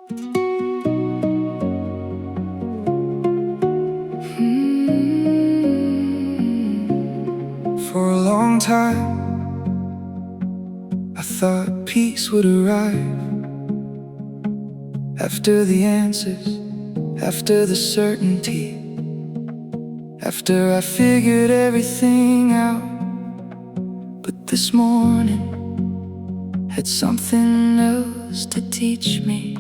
For a long time, I thought peace would arrive after the answers, after the certainty, after I figured everything out. But this morning had something else to teach me.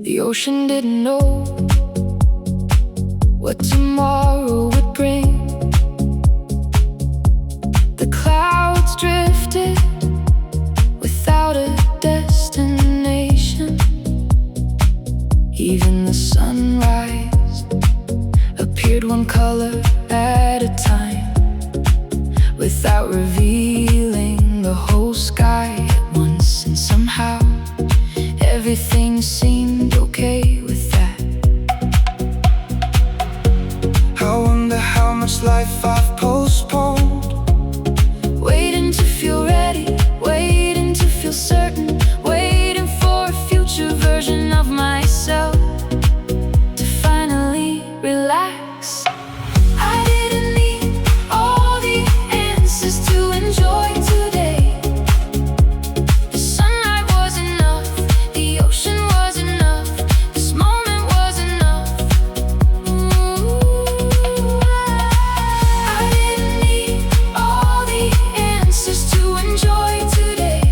The ocean didn't know what tomorrow would bring. The clouds drifted without a destination. Even the sunrise appeared one color at a time, without revealing the whole sky at once. And somehow everything seemed okay with that. I wonder how much life I've postponed, waiting to feel ready, waiting to feel certain, waiting for a future version of myself to finally relax. I didn't need all the answers to enjoy today. The sunlight was enough, the ocean was enough, this moment was enough. I didn't need all the answers to enjoy today.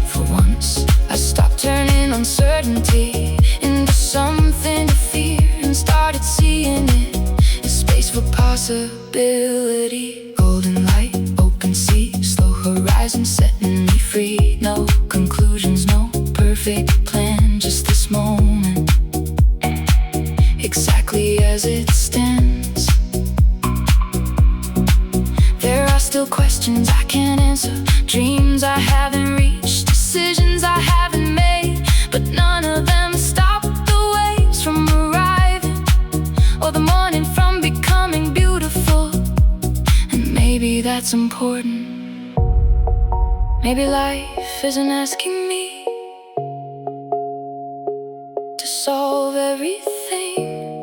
For once, I stopped turning uncertainty into something to fear and started seeing it as space for possibility. Golden light, open sea, slow horizon setting me free. No conclusions, no perfect plan, just this moment exactly as it stands. There are still questions I can't answer, dreams I haven't reached, decisions I haven't made, but none of them stop the waves from arriving, or the morning from becoming beautiful. And maybe that's important. Maybe life isn't asking me to solve everything.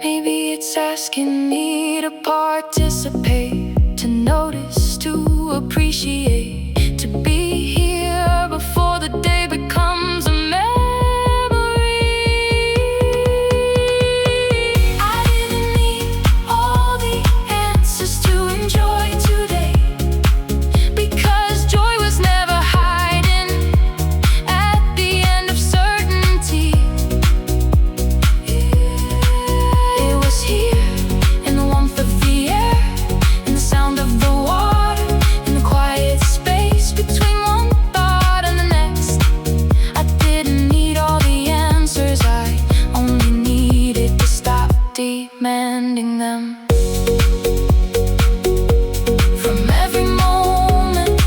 Maybe it's asking me to participate, to notice, to appreciate, to be here before the day becomes a memory. I didn't need all the answers to enjoy today, because joy was never hiding at the end of certainty. It was here in the warmth of the air, in the sound of the water, in the quiet space between one thought and the next. I didn't need all the answers, I only needed to stop demanding them. From every moment,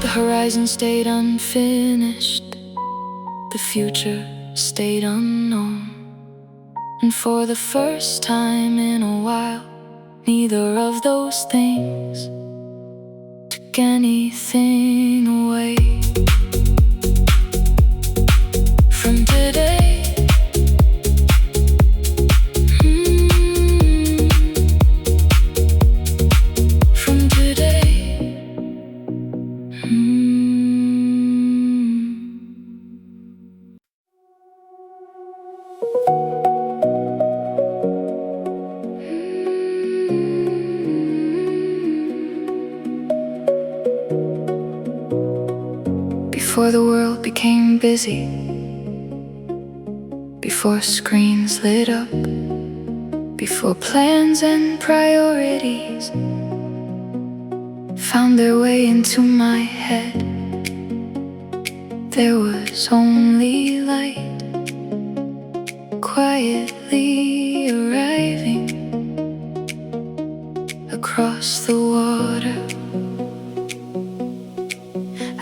the horizon stayed unfinished, the future stayed unknown. And for the first time in a while, neither of those things took anything away from today. From today. Before the world became busy, before screens lit up, before plans and priorities found their way into my head, there was only light, quietly arriving across the water.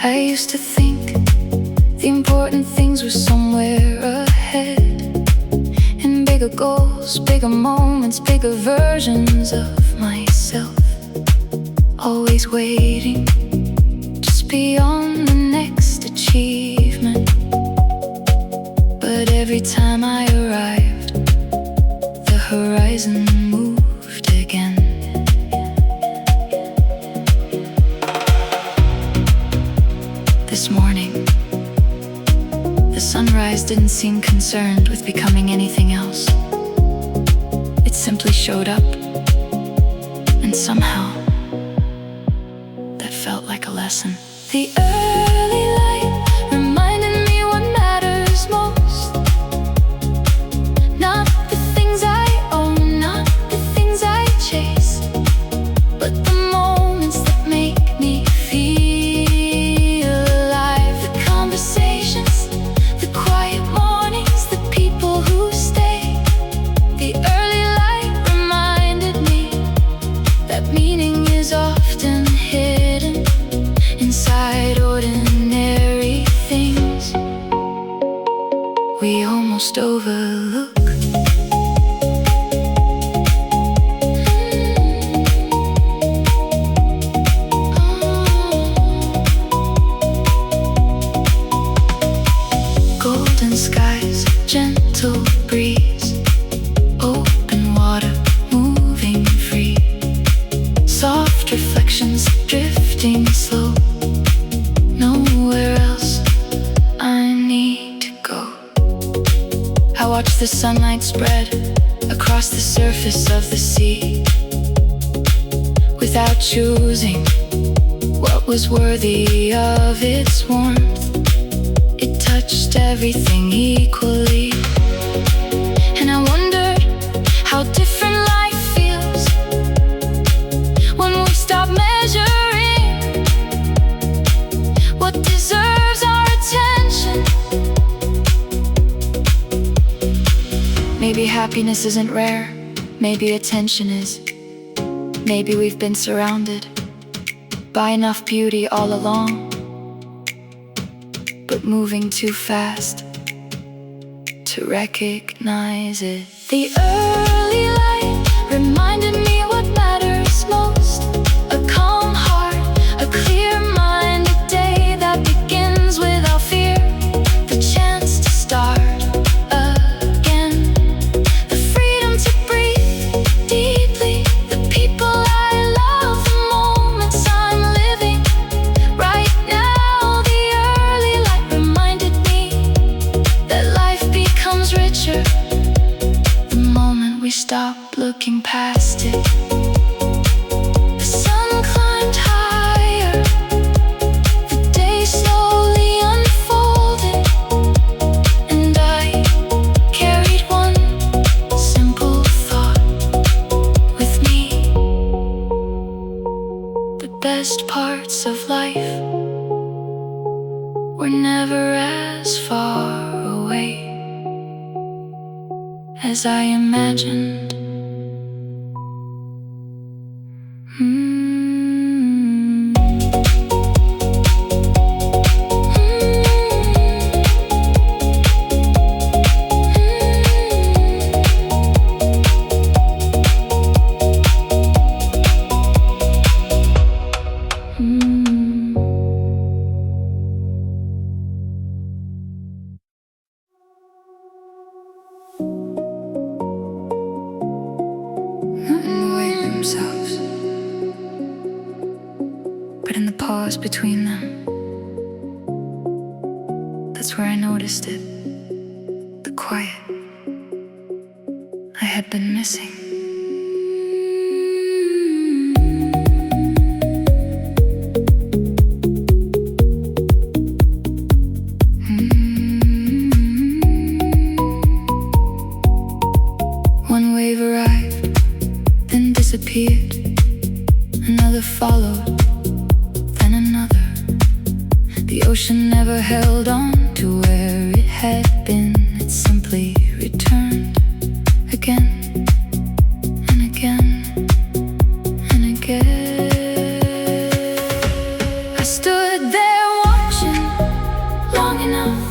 I used to think the important things were somewhere ahead, in big bigger goals, bigger moments, bigger versions of myself. Always waiting, just beyond the next achievement. But every time I arrived, the horizon moved again. This morning, the sunrise didn't seem concerned with becoming anything else. It simply showed up, and somehow, that felt like a lesson. The early light reminded me what matters most. Not the things I own, not the things I chase, but the moments that make me feel alive. The conversations, the quiet mornings, the people who stay. The early light reminded me that meaning is often hidden inside ordinary things we almost overlook. Golden skies, gentle breeze, open water, moving free. Soft reflections, drifting slow. Nowhere else I need to go. I watch the sunlight spread across the surface of the sea, without choosing what was worthy of its warmth. It touched everything equally, and I wondered how different life feels when we stop measuring what deserves our attention. Maybe happiness isn't rare, maybe attention is. Maybe we've been surrounded by enough beauty all along, but moving too fast to recognize it. The early light reminded me what matters most. A calm heart, a clear mind, a day that begins without fear. The chance to start again, the freedom to breathe deeply. The people I love, the moments I'm living right now. The early light reminded me that life becomes richer the moment we stop looking past it. The sun climbed higher, the day slowly unfolded, and I carried one simple thought with me. The best parts of life were never as far away as I imagined. Not in the weight themselves, but in the pause between them. That's where I noticed it. The quiet I had been missing. One wave arrived, then disappeared. Another followed, then another. The ocean never held on to where it had been. It simply returned again and again and again. I stood there watching long enough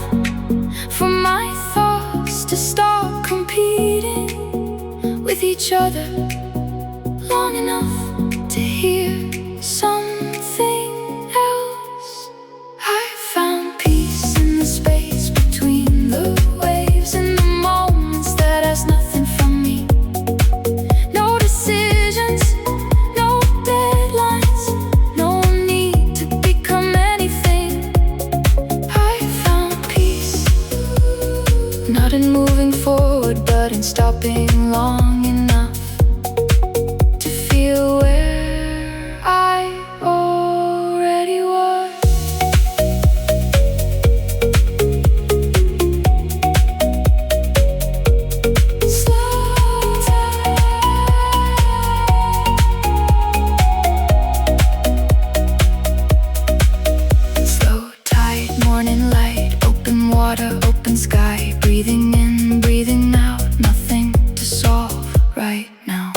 for my thoughts to stop competing. with each other long enough to hear something else. I found peace in the space between the waves, in the moments that ask nothing from me. No decisions, no deadlines, no need to become anything. I found peace, not in moving forward, but in stopping long enough to feel where I already was. Slow tide, morning light, open water, open sky, breathing in, breathing out, nothing to solve right now.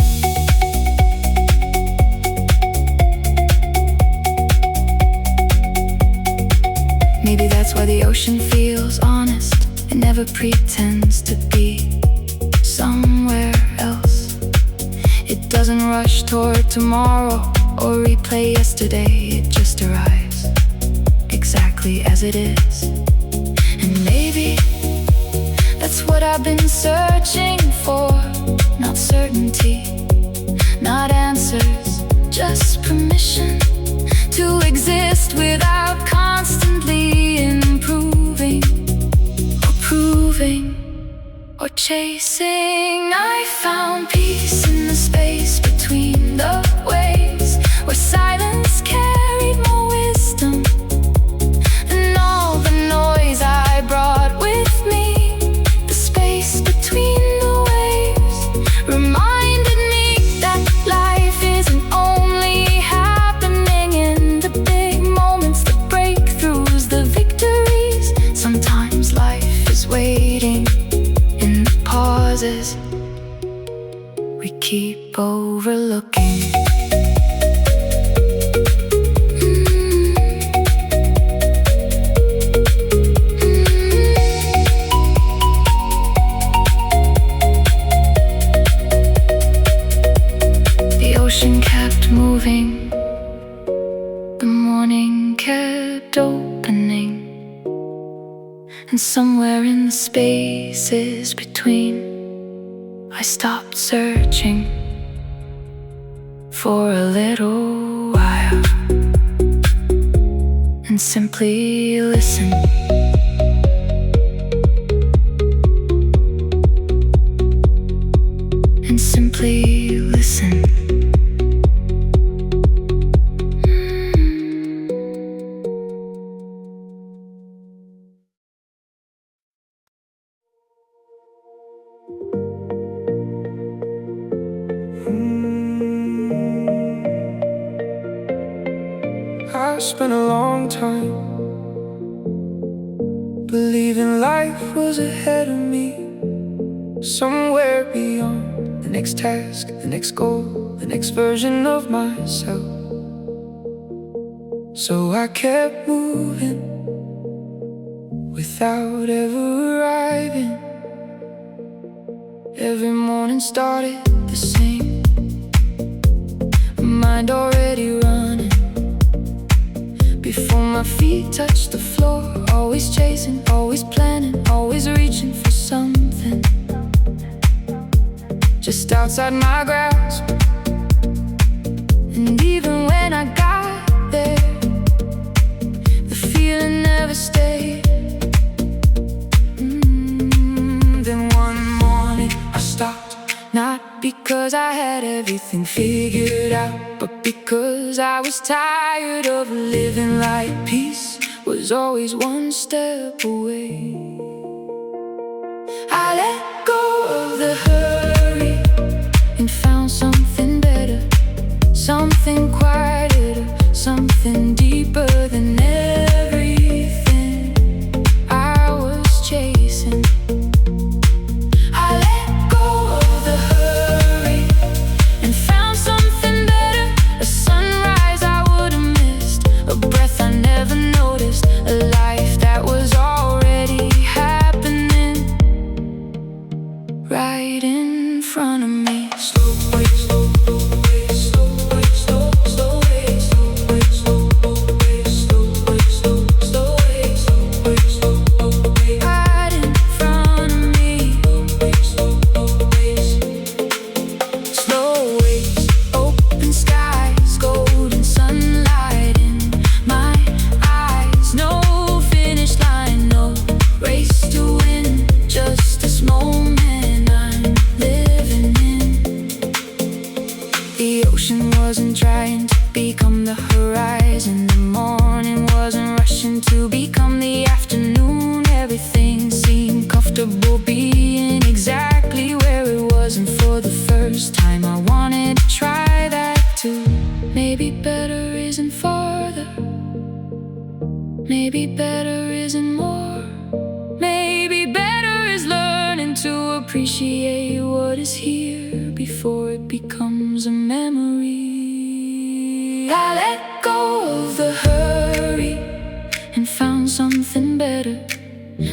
Maybe that's why the ocean feels honest. It never pretends to be somewhere else. It doesn't rush toward tomorrow or replay yesterday. It just arrives exactly as it is. And maybe that's what I've been searching for. Not certainty, not answers, just permission to exist without constantly improving or proving or chasing. I found peace in the space between the waves, where silence carried more wisdom than all the noise I brought with me. The space between the waves reminded me that life isn't only happening in the big moments, the breakthroughs, the victories. Sometimes life is waiting in the pauses we keep overlooking. The ocean kept moving, the morning kept opening, and somewhere in the spaces between, I stopped searching for a little while and simply listened. And simply listened. I spent a long time believing life was ahead of me, somewhere beyond the next task, the next goal, the next version of myself. So I kept moving without ever arriving. Every morning started the same, mind already running before my feet touched the floor. Always chasing, always planning, always reaching for something just outside my grasp. And even when I got there, the feeling never stayed. Then one morning I stopped, not because I had everything figured out, but because I was tired of living like peace was always one step away. I let go of the hurry and found something better, something quieter, something deeper than everything I was chasing. I let go of the hurry and found something better, a sunrise I would have missed, a breath I never noticed, a life that was already happening right in front front of me. Slow way, slow way, slow way, slow, slow way, slow way, slow way, slow way, slow, slow way, slow way, slow way. Right in front of me. Slow ways, Slow ways, open skies, golden sunlight in my eyes. No finish line, no race to win, just this moment I'm living in. The ocean wasn't trying to become the horizon. The morning wasn't rushing to become the afternoon. Everything seemed comfortable being exactly where it was. And for the first time I wanted to try that too. Maybe better isn't farther. Maybe better isn't more. Maybe better is learning to appreciate what is here before it becomes a memory. I let go of the hurry and found something better.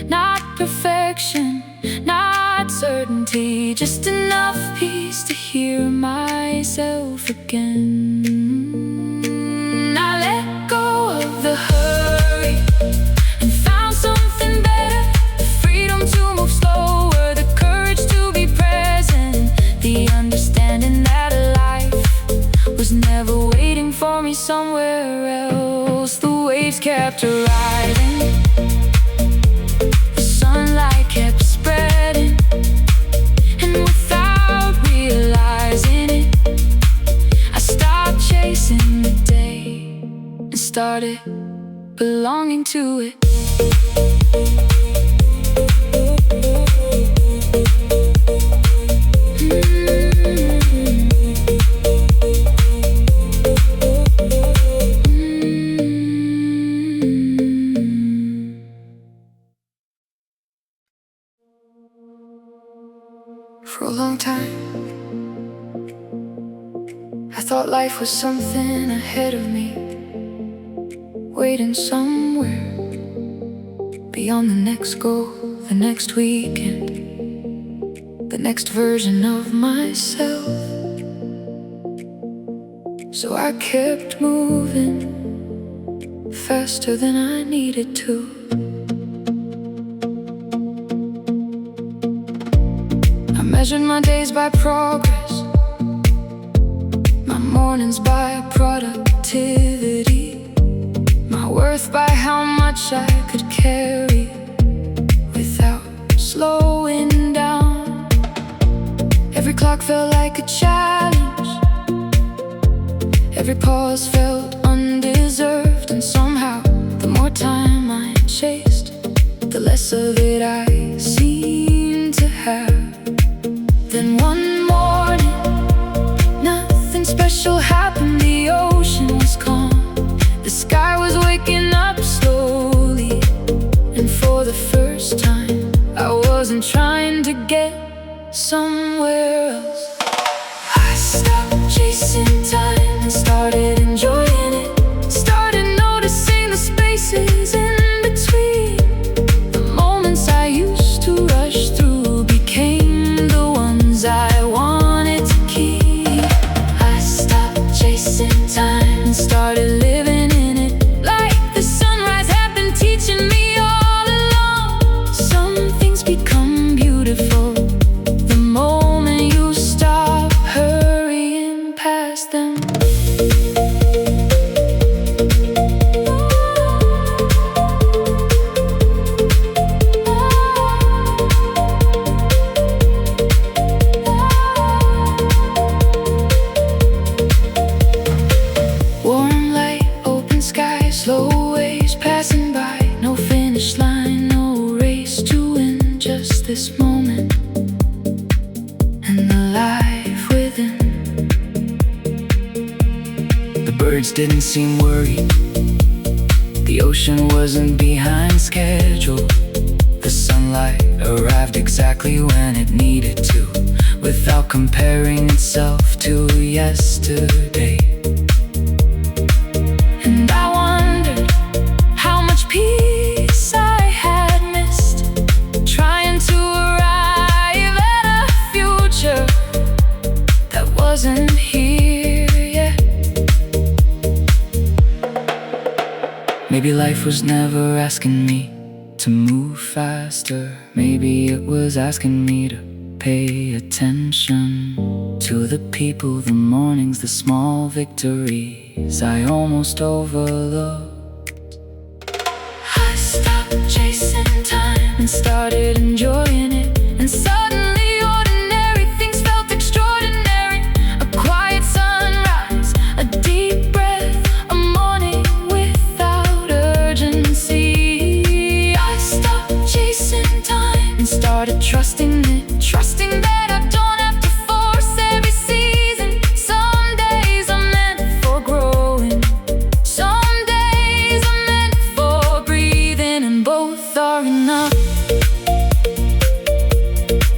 Not perfection, not certainty, just enough peace to hear myself again. I let go of the hurry and found something better. The freedom to move slower, the courage to be present, the understanding that life was never waiting for me somewhere else. The waves kept arriving, the sunlight kept spreading, and without realizing it, I stopped chasing the day and started belonging to it. For a long time, I thought life was something ahead of me, waiting somewhere beyond the next goal, the next weekend, the next version of myself. So I kept moving faster than I needed to. I measured my days by progress, my mornings by productivity, my worth by how much I could carry without slowing down. Every clock felt like a challenge, every pause felt undeserved. And somehow, the more time I chased, the less of it I seemed to have. Then one morning, nothing special happened. The ocean was calm, the sky was waking up slowly, and for the first time I wasn't trying to get somewhere else. I stopped chasing time and started enjoying it. Started noticing the spaces in between. The moments I used to rush through became the ones I wanted to keep. I stopped chasing time and started living in it, like the sunrise had been teaching me all along. Some things become beautiful the moment you stop hurrying past them. Warm light, open sky, slow waves passing by. No finish line, no race to win, just this moment and the life within. The birds didn't seem worried, the ocean wasn't behind schedule. The sunlight arrived exactly when it needed to, without comparing itself to yesterday. And I wondered how much peace I had missed, trying to arrive at a future wasn't here yet. Maybe life was never asking me to move faster. Maybe it was asking me to pay attention to the people, the mornings, the small victories I almost overlooked. I stopped chasing time And started enjoying it. and suddenly ordinary things felt extraordinary. A quiet sunrise, a deep breath, a morning without urgency. I stopped chasing time And started trusting it, trusting that I don't have to force every season. Some days are meant for growing, some days are meant for breathing, and both are enough.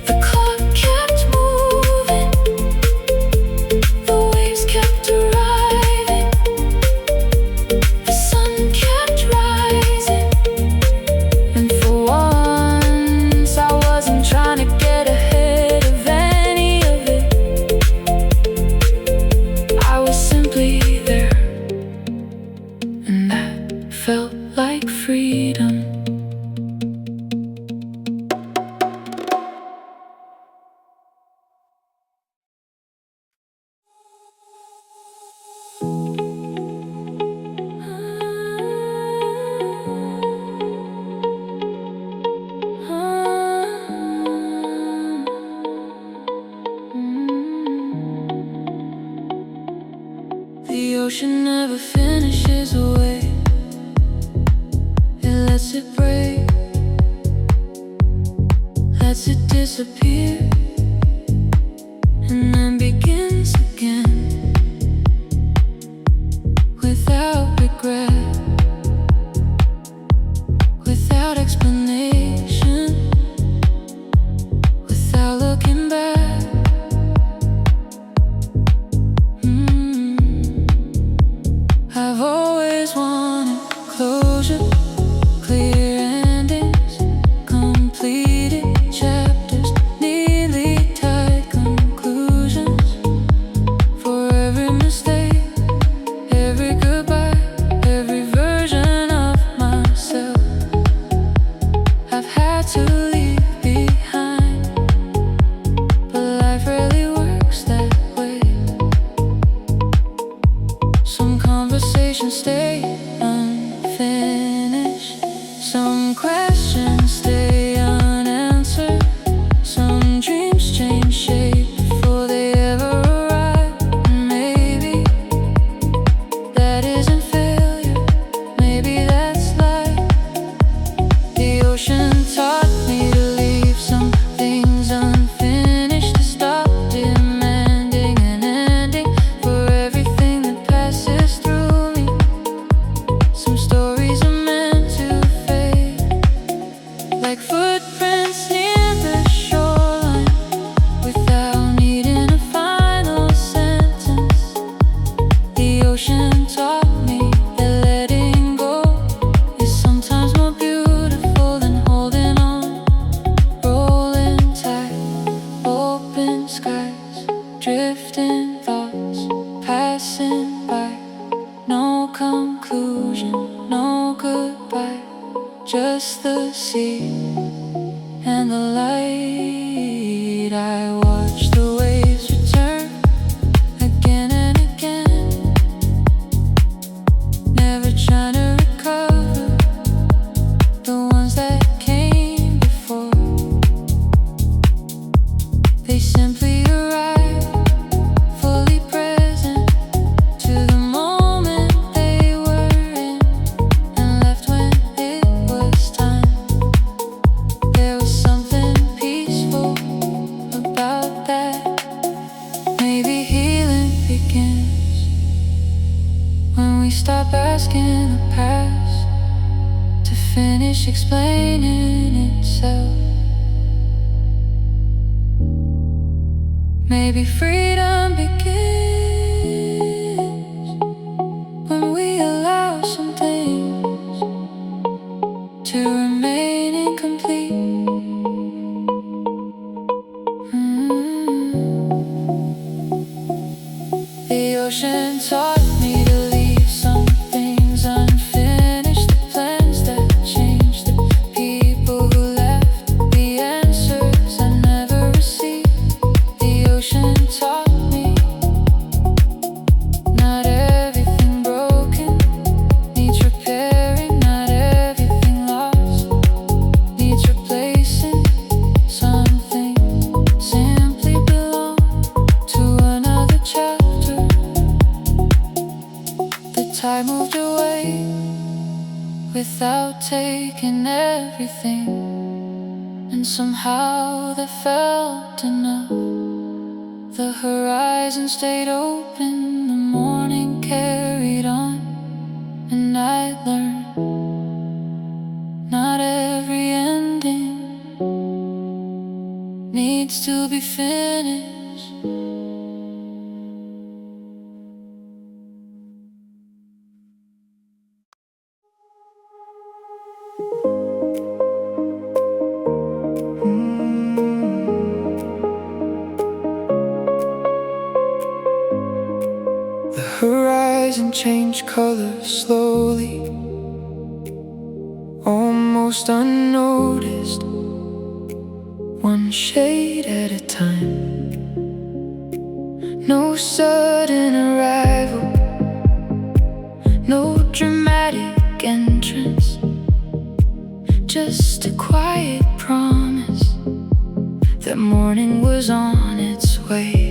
The clock kept moving, the waves kept arriving, the sun kept rising, and for once I wasn't trying to get ahead of any of it. I was simply there, and that felt like freedom. The ocean never finishes a wave. It lets it break, lets it disappear, and then begins again without regret, without explanation, without looking back. I've always wanted closure, clear endings, completed chapters, neatly tied conclusions for every mistake, every goodbye, every version of myself I've had to leave behind. But life rarely works that way. Some conversations stay unfinished, some questions stay unanswered, some dreams change shape before they ever arrive. And maybe that isn't failure, maybe that's life. The ocean taught me to leave some things unfinished, to stop demanding an ending for everything that passes through me. Some stories are meant to fade, like footprints near the shoreline, without needing a final sentence. The ocean taught me that letting go is sometimes more beautiful than holding on. Rolling tide, open skies, drifting thoughts, passing by. No conclusion, no goodbye, just the sea and the light. I watch the waves return again and again, never trying to recover the ones that came before. They simply arrive, fully present to the moment they were in, and left when it was time. There was something peaceful about that. Maybe healing begins when we stop asking the past to finish explaining itself. Maybe freedom begins when we allow some things to remain incomplete. everything, and somehow they felt enough. The horizon stayed open, the morning carried on, and I learned not every ending needs to be finished. The horizon changed color slowly, almost unnoticed, one shade at a time. No sudden arrival, no dramatic entrance, just a quiet promise that morning was on its way.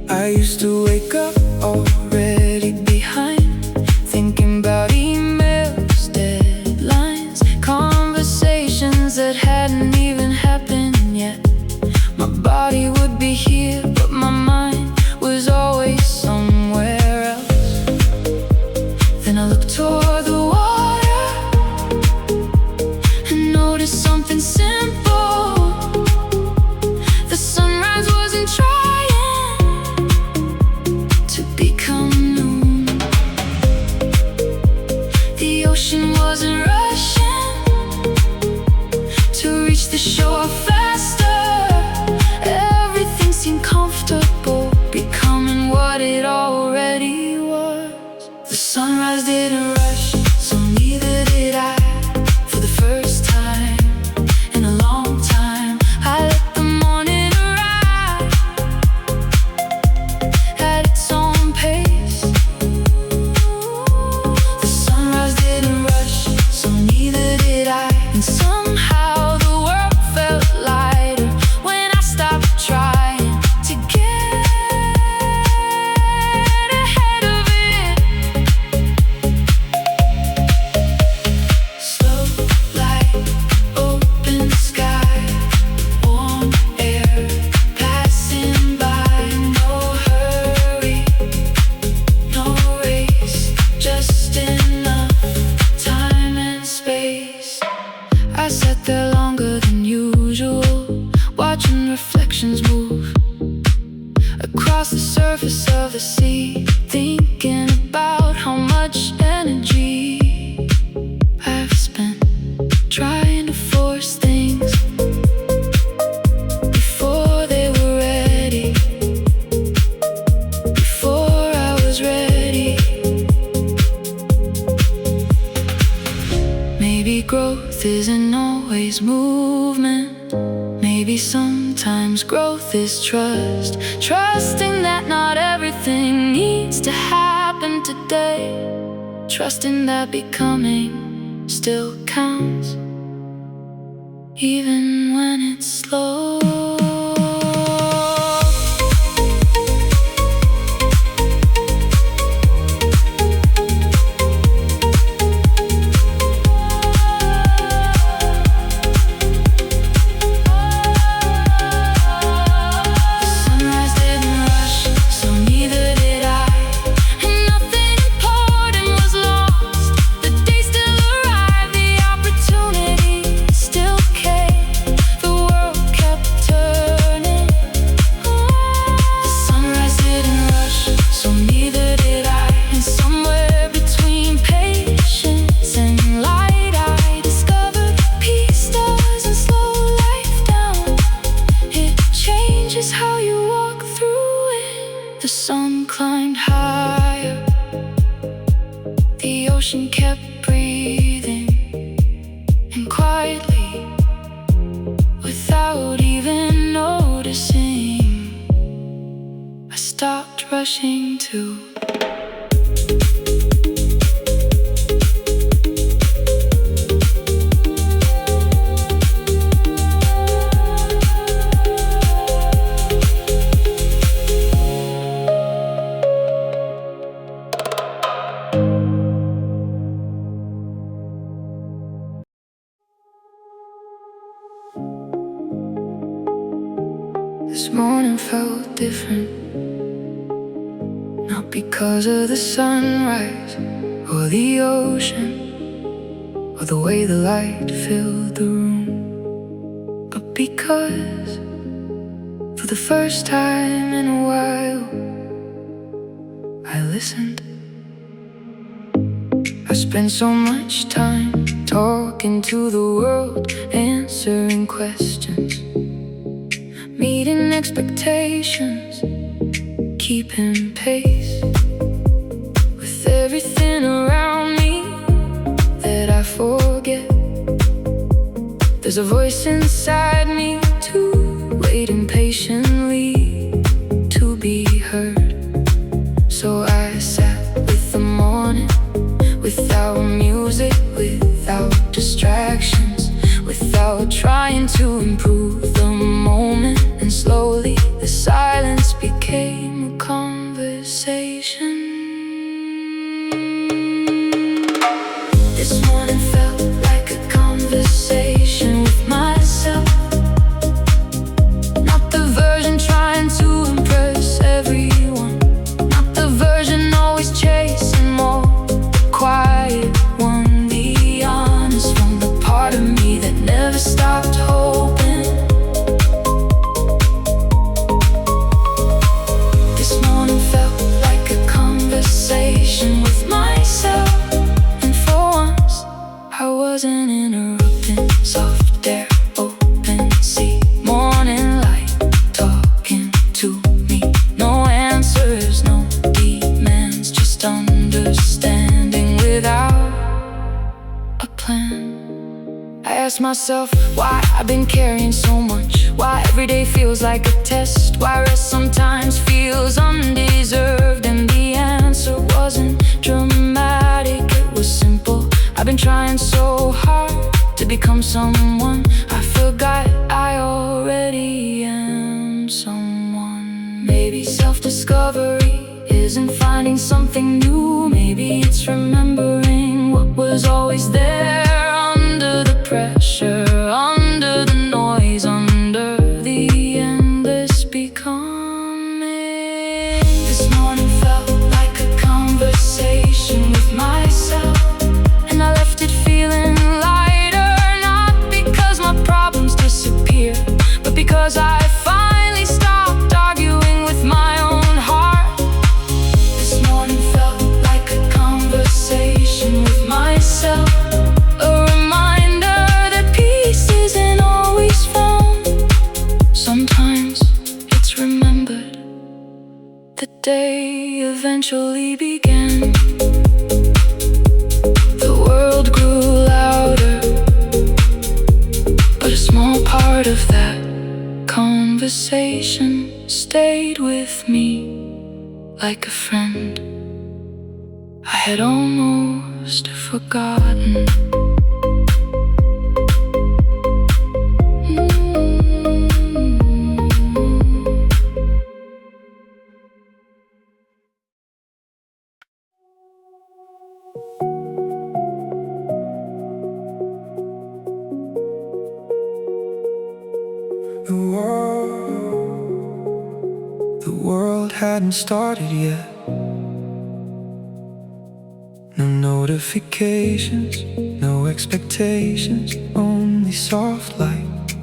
I used to wake up already behind, thinking about emails, deadlines, conversations that hadn't even happened yet. My body would be here, but my mind was always somewhere else. Then I looked toward the water and noticed something simple. The sunrise wasn't trying to become noon. The ocean wasn't rushing to reach the shore faster. Everything seemed comfortable, becoming what it already was. The sunrise didn't rush, so neither did I. For the first time in a long time, I let the morning arrive at its own pace. The sunrise didn't rush, so neither did I. And somehow the world felt lighter when I stopped trying to get ahead of it. Slow light, open sky, warm air passing by. No hurry, no race, just enough time and space. I sat there longer than usual, watching reflections move across the surface of the sea, thinking about how much energy I've spent trying to force things before they were ready, before I was ready. Maybe growth isn't always movement. Maybe sometimes growth is trust, trusting that not everything needs to happen today, trusting that becoming still counts, even when it's slow. The sunrise didn't rush, so neither did I. And nothing important was lost. The day still arrived, the opportunity still came. The world kept turning. The sunrise didn't rush, so neither did I. And somewhere between patience and light, I discovered peace doesn't slow life down. It changes how you walk through it. The sun climbed higher, the ocean kept breathing, and quietly, without even noticing, I stopped rushing to. This morning felt different, not because of the sunrise or the ocean or the way the light filled the room, but because for the first time in a while I listened. I spent so much time talking to the world, answering questions, meeting expectations, keeping pace with everything around me that I forget. There's a voice inside me too, waiting patiently to be heard. So I sat with the morning, without music, without distractions, without trying to improve the moment. And slowly the silence became a conversation. This morning felt like a conversation with myself, not the version trying to impress everyone, not the version always chasing more, the quiet one, the honest one, the part of me that never stopped hoping. This morning felt like a conversation with myself, and for once I wasn't interrupting. Soft air, open sea, morning light talking to me. No answers, no demands, just understanding without a plan. I asked myself why I've been carrying so much, why every day feels like a test, why rest sometimes feels undeserved. And the answer wasn't dramatic, it was simple. I've been trying so hard to become someone I forgot I already am someone. Maybe self-discovery isn't finding something new, maybe it's remembering what was always there. Under the pressure, under the noise, under the endless becoming. This morning felt like a conversation with myself, and I left it feeling lighter, not because my problems disappeared, but because I finally stopped arguing with my own heart. This morning felt like a conversation with myself, a reminder that peace isn't always found. Sometimes it's remembered. The day eventually began. The world grew louder, but a small part of that conversation stayed with me like a friend I had almost forgotten. The world hadn't started yet. No notifications, no expectations, only soft light,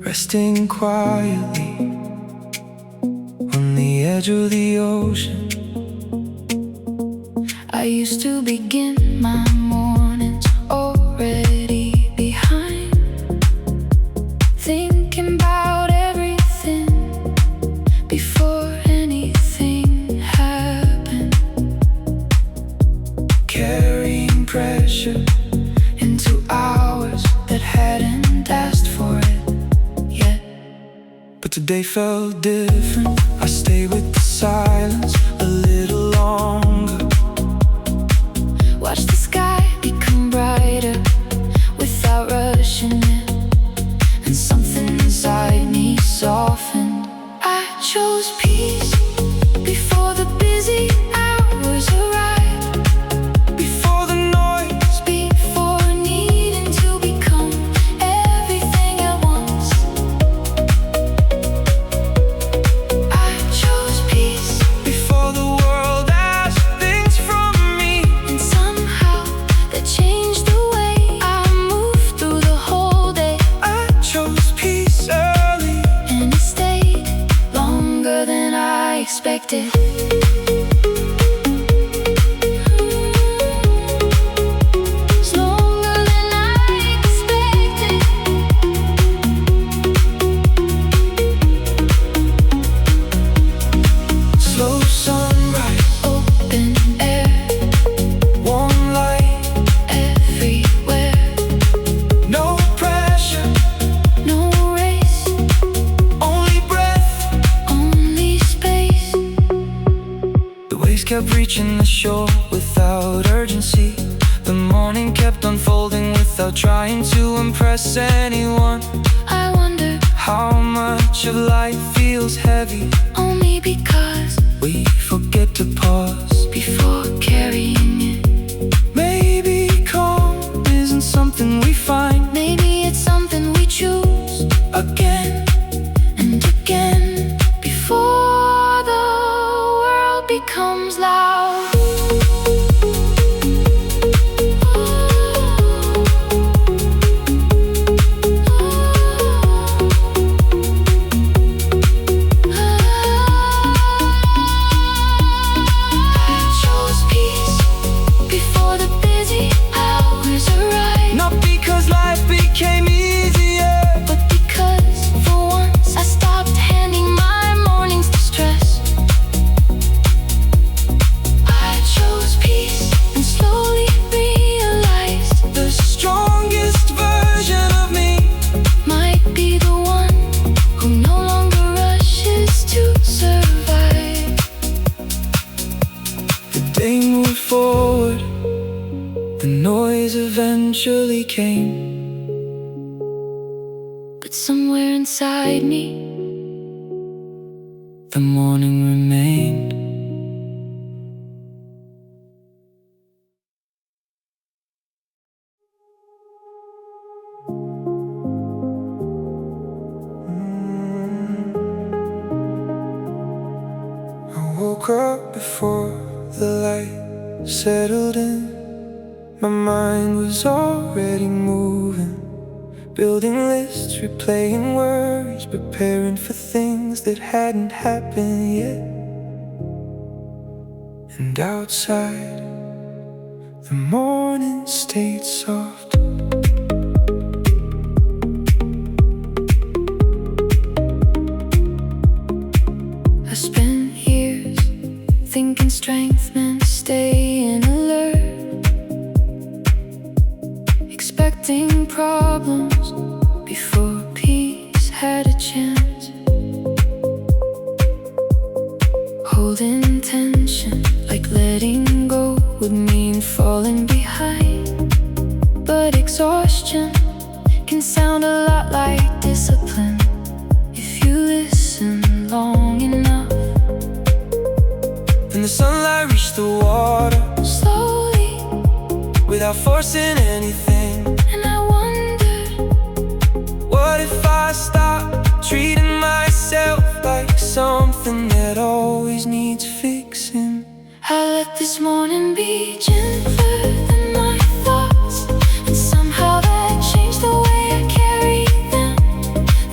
resting quietly on the edge of the ocean. I used to begin my mornings already behind, thinking about everything before anything happened, carrying pressure into hours that hadn't asked for it yet. but today felt different. I stayed with the silence a little longer, Watch the sky become brighter without rushing it, and something inside me softened. I chose peace before the busy hours arrived, before the noise, before needing to become everything at once. expected. Kept reaching the shore without urgency. The morning kept unfolding without trying to impress anyone. I wonder how much of life feels heavy, only because we forget to pause before carrying it. Maybe calm isn't something we find. Maybe it's something we choose again and again before the world becomes loud. Eventually came, but somewhere inside me, the morning remained. I woke up before the light settled in. My mind was already moving, building lists, replaying worries, preparing for things that hadn't happened yet. And outside, the morning stayed soft. I spent years thinking strength meant staying alert, expecting problems before peace had a chance, holding tension like letting go would mean falling behind. But exhaustion can sound a lot like discipline if you listen long enough. And the sunlight reached the water slowly, without forcing anything. And I wondered, what if I stopped treating myself like something that always needs fixing? I let this morning be gentler than my thoughts, and somehow that changed the way I carry them.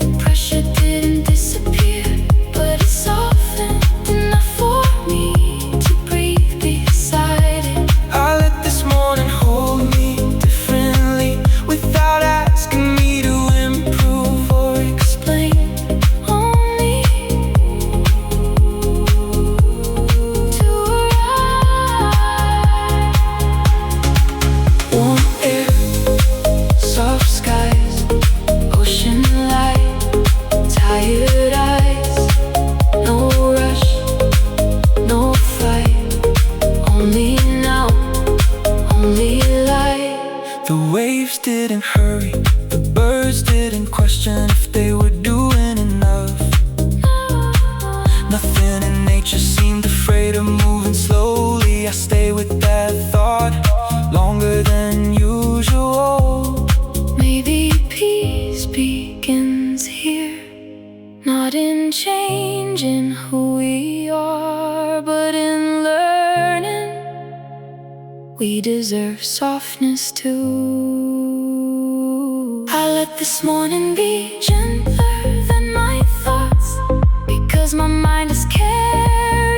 The pressure didn't disappear, but it softened enough for me to breathe beside it. I let this morning hold me differently, without asking me to improve or explain. Only to arrive. Warm air, soft skies, ocean light, tired eyes. No rush, no fight, only now, only light. The waves didn't hurry, the birds didn't question if they were doing enough. Nothing in nature seemed afraid of moving slowly. I stay with that thought longer than usual. Maybe peace begins here, not in changing who we are, but in learning we deserve softness too. I let this morning be gentler than my thoughts, because my mind is carrying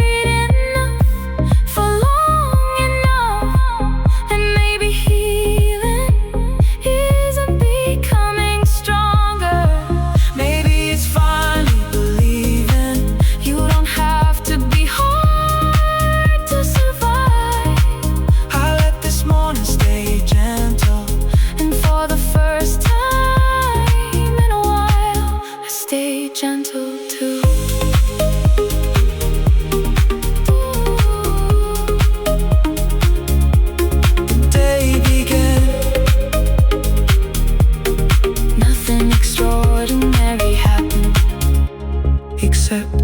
gentle too. The day began. Nothing extraordinary happened, Except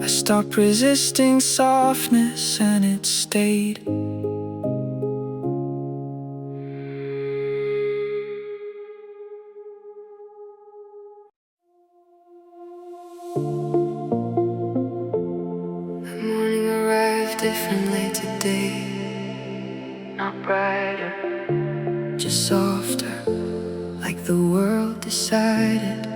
I stopped resisting softness and it stayed. the morning arrived differently today. Not brighter, just softer, like the world decided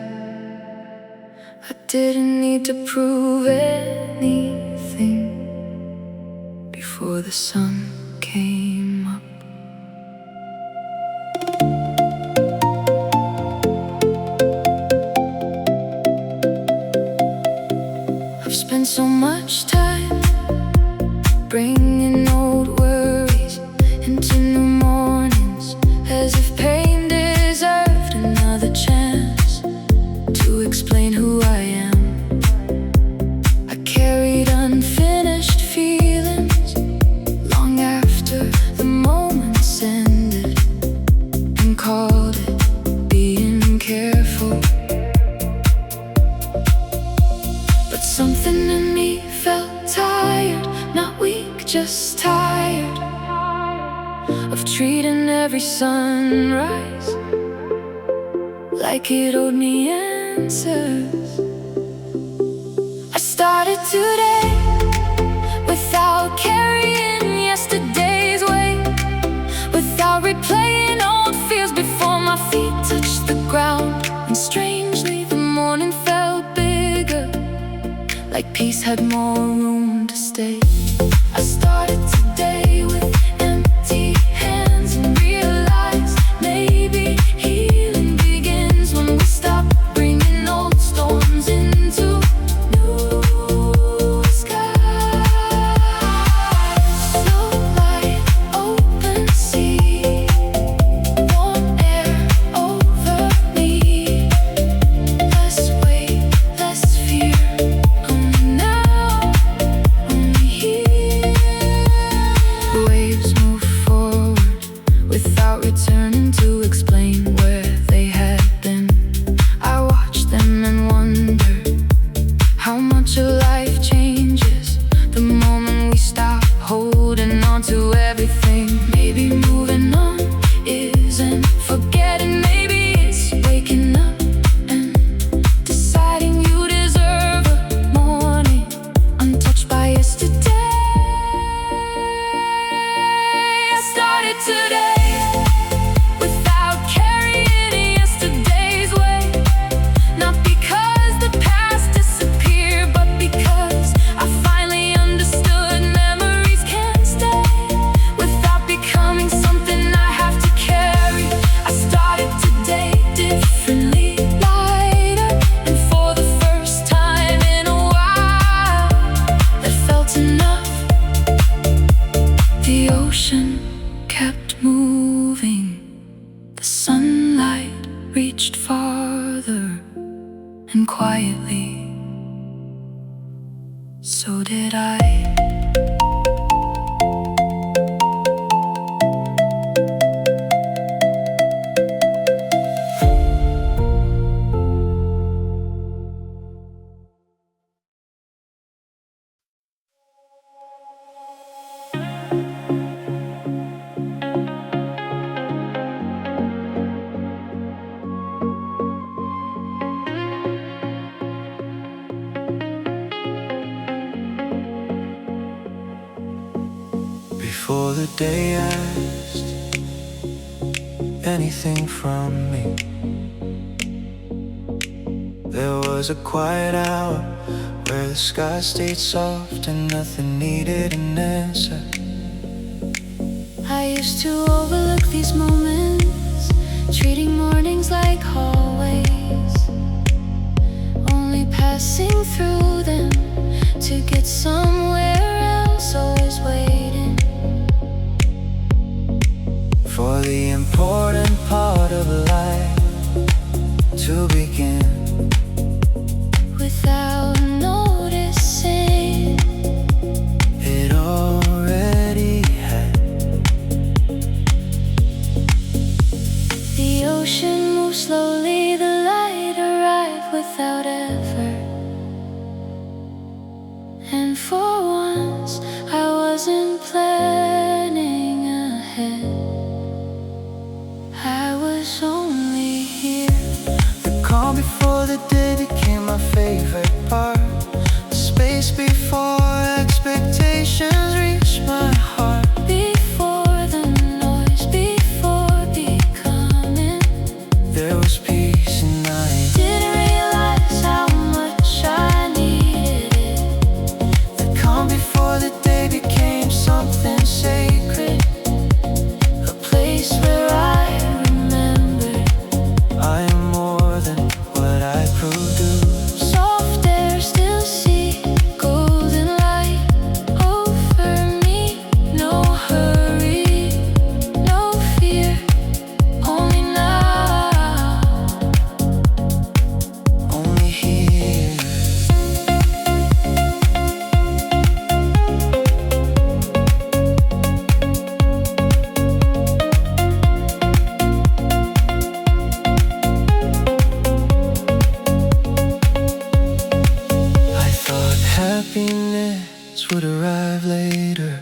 I didn't need to prove anything before the sun came up. I've spent so much time bringing old worries into new mornings, as if pain deserved another chance to explain who I am. I carried unfinished feelings long after the moments ended, and called it being careful. But something in me felt tired, not weak, just tired of treating every sunrise like it owed me answers. I started today without carrying yesterday's weight, without replaying old fears before my feet touched the ground. And strangely the morning felt bigger, like peace had more room to stay. I started today with empty hands and realized maybe healing begins when we stop bringing old storms into new skies. Slow light, open sea, warm air over me. Less weight, less fear, only now, only here. Waves move forward without returning to explain where they had been. I watched them and wondered how much a life changes the moment we stop holding on to everything. Maybe moving on isn't forgetting, maybe it's waking up and deciding you deserve a morning untouched by yesterday. I started today without carrying yesterday's weight, not because the past disappeared, but because I finally understood memories can't stay without becoming something I have to carry. I started today differently, lighter, and for the first time in a while that felt enough. The ocean kept moving, the sunlight reached farther, and quietly, so did I. Before the day asked anything from me, there was a quiet hour where the sky stayed soft and nothing needed an answer. I used to overlook these moments, treating mornings like hallways, only passing through them to get somewhere else, always waiting for the important part of life to begin. peace would arrive later.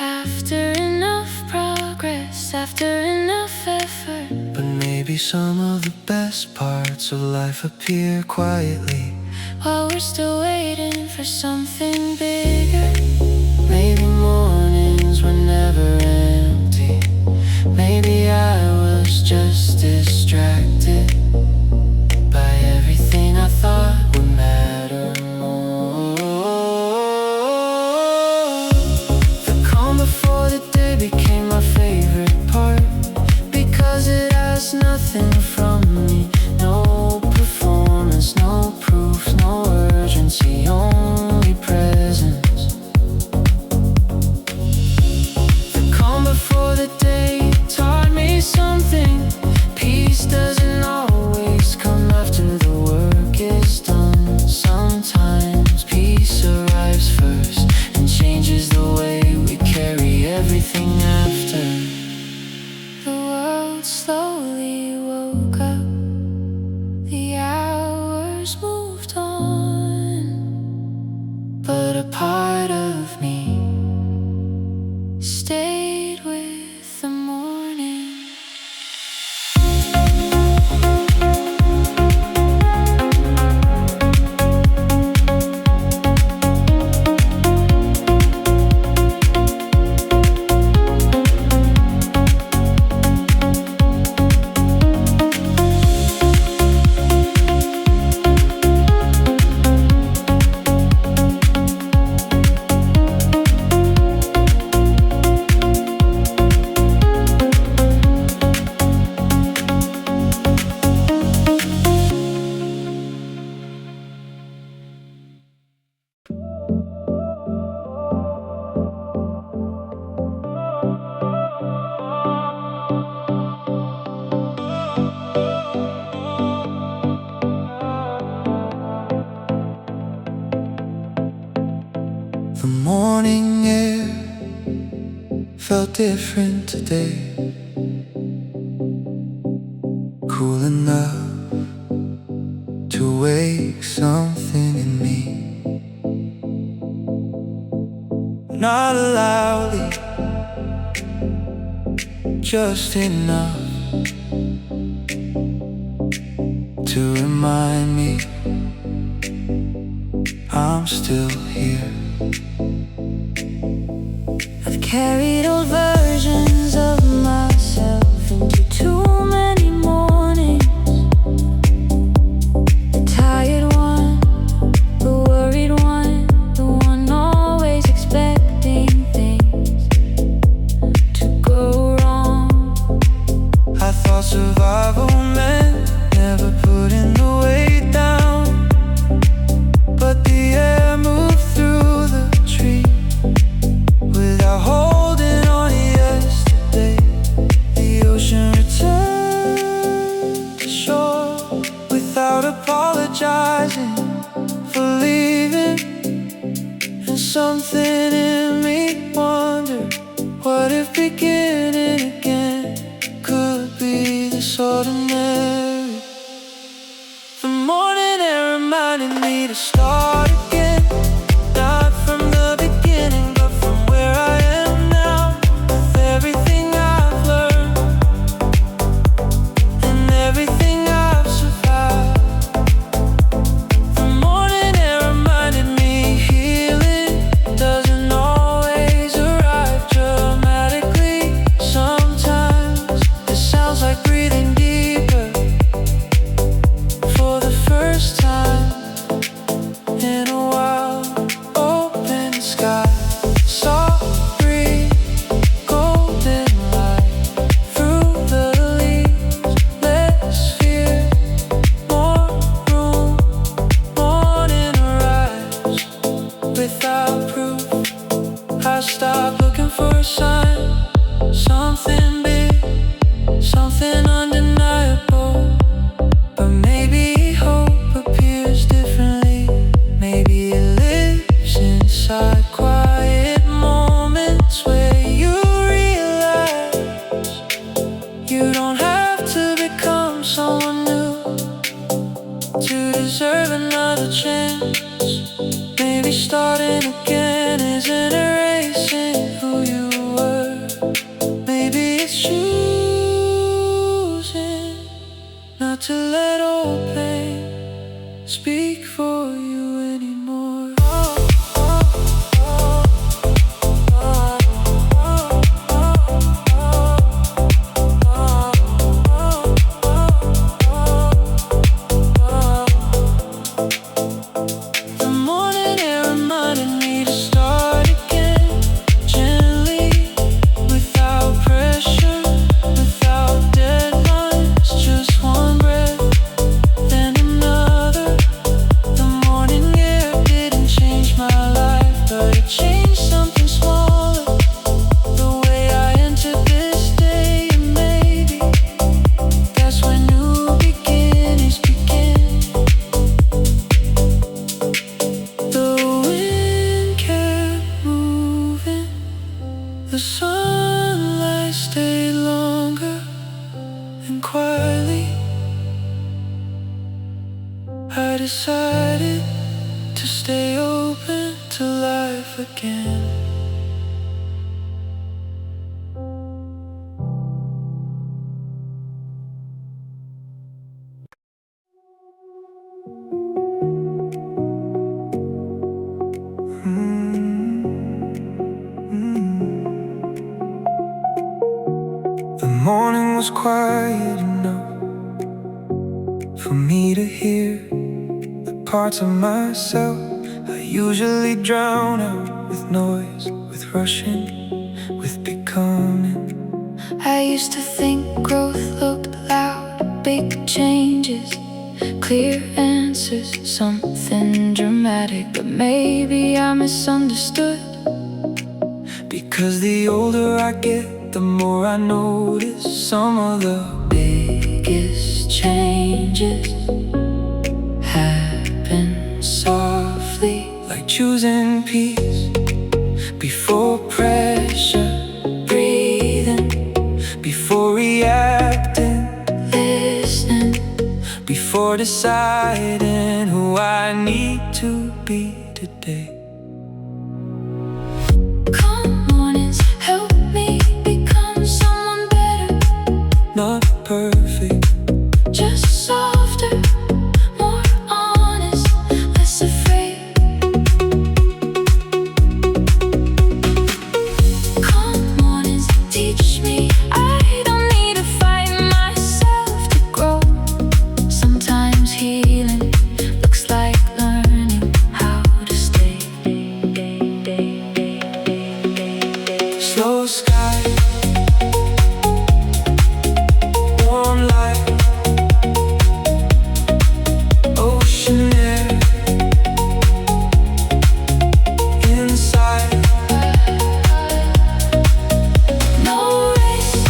After enough progress, after enough effort. But maybe some of the best parts of life appear quietly, while we're still waiting for something bigger. Maybe mornings were never empty. Maybe I was just distracted by everything I thought would matter more. The calm before the day became my favorite part, because it asked nothing from me. No performance, no proof, no urgency, only presence. The calm before the day taught me something. Peace doesn't always come after the work is done. Sometimes peace arrives first and changes the way we carry everything after. The world slowly woke up, the hours moved on, But a part of me stayed with the morning. The morning air felt different today, cool enough to wake something in me. Not loudly, just enough to remind me I'm still here. I've carried old versions of myself into too many mornings. The tired one, the worried one, the one always expecting things to go wrong. I thought survival meant never putting the weight down, but the air moved through the tree without holding on to yesterday. The ocean returned to shore without apologizing for leaving. And something in me wondered, what if beginning again could be this ordinary? The morning air reminded me to start again, not from the beginning, but from where I am now. With everything I've learned and everything I've survived. The morning air reminded me healing doesn't always arrive dramatically. Sometimes it sounds like breathing deeper for the first time in a while. Open sky, soft breeze, golden light through the leaves. Less fear, more room. Morning arrives without proof. I stopped looking for a sign, something big, something undeniable. But maybe hope appears differently. Maybe it lives inside quiet moments where you realize you don't have to become someone new to deserve another chance. Maybe Maybe starting again isn't erasing who you were. Maybe it's choosing not to let old pain speak for you anymore. The morning air reminded me to start again, gently, without pressure, without deadlines, just one breath, then another. The morning air didn't change my life, but it changed something smaller, the way I entered this day. And maybe that's when new beginnings begin. The wind kept moving, the sunlight stayed longer, and quietly I decided to stay open to life again. The morning was quiet enough for me to hear the parts of myself I usually drown out with noise, with rushing, with becoming. I used to think growth looked loud, big changes, clear answers, something dramatic. But maybe I misunderstood. Because the older I get, the more I notice some of the Biggest changes happen softly, like choosing peace before pressure, breathing, before reacting, listening. before deciding who I need to be today. Calm mornings help me become someone better, Not perfect, just softer, more honest, less afraid. Calm mornings teach me I don't need to fight myself to grow. Sometimes healing looks like learning how to stay. slow sky, warm light, ocean air, inside. No race,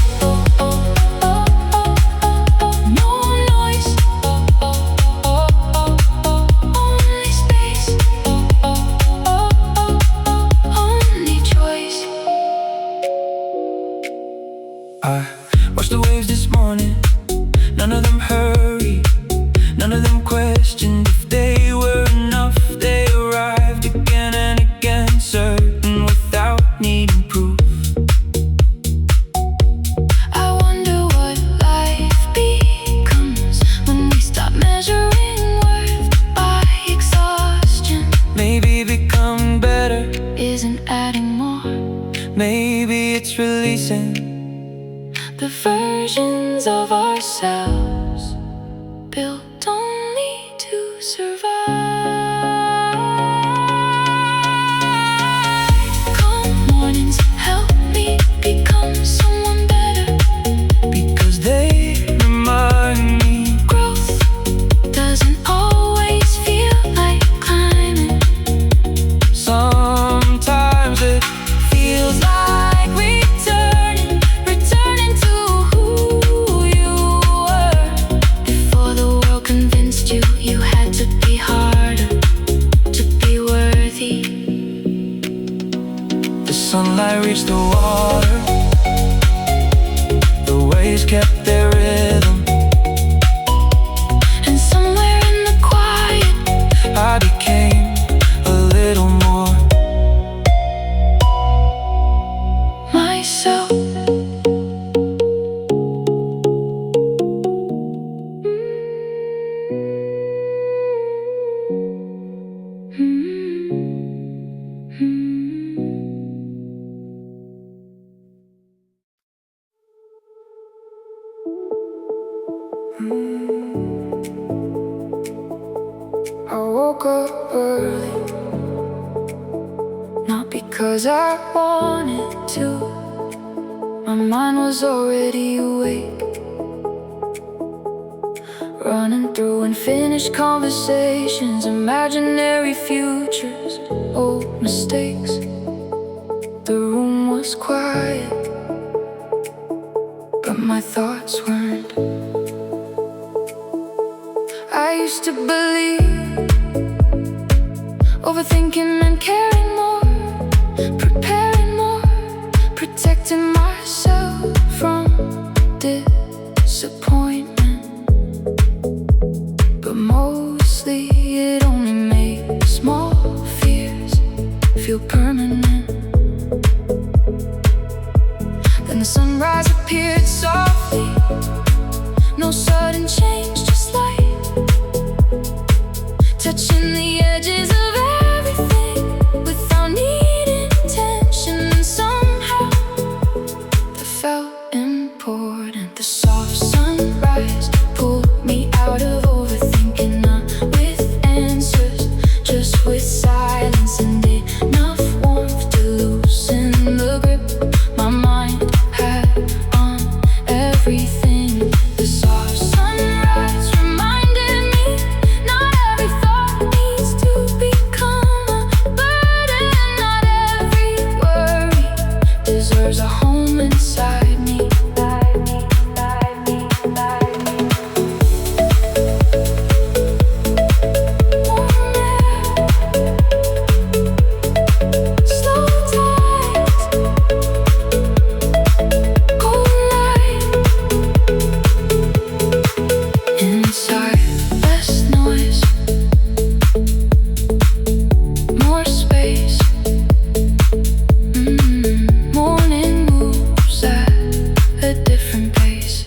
no noise, only space, only choice. I watched the waves this morning, none of them hurried, none of them questioned if they were enough. They arrived again and again, certain without needing proof. I wonder what life becomes when we stop measuring worth by exhaustion. Maybe become better, Isn't adding more maybe it's releasing the versions of ourselves built only to survive. Calm mornings help me become someone better, because they remind me growth doesn't always feel like climbing. sometimes it Feels like returning to who you were before the world convinced you you had to be harder to be worthy. the sunlight reached the water, the waves kept their rhythm. And somewhere in the quiet, I became a little I woke up early, not because I wanted to. My mind was already awake, running through unfinished conversations, imaginary futures, old mistakes. The room was quiet, but my thoughts weren't. I used to believe overthinking and caring more, preparing more, protecting myself from disappointment. But mostly it only made small fears feel permanent. Then the sunrise appeared softly, no sudden change, just light, touching the edges of everything without needing attention. And somehow that felt important. The soft sunrise pulled me out of overthinking, not with answers, just with silence and enough warmth to loosen the grip my mind had on everything. The soft sunrise reminded me not every thought needs to become a burden. Not every worry deserves a home inside me. Slow tides, cold light, inside less noise, more space. Morning moves at a different pace.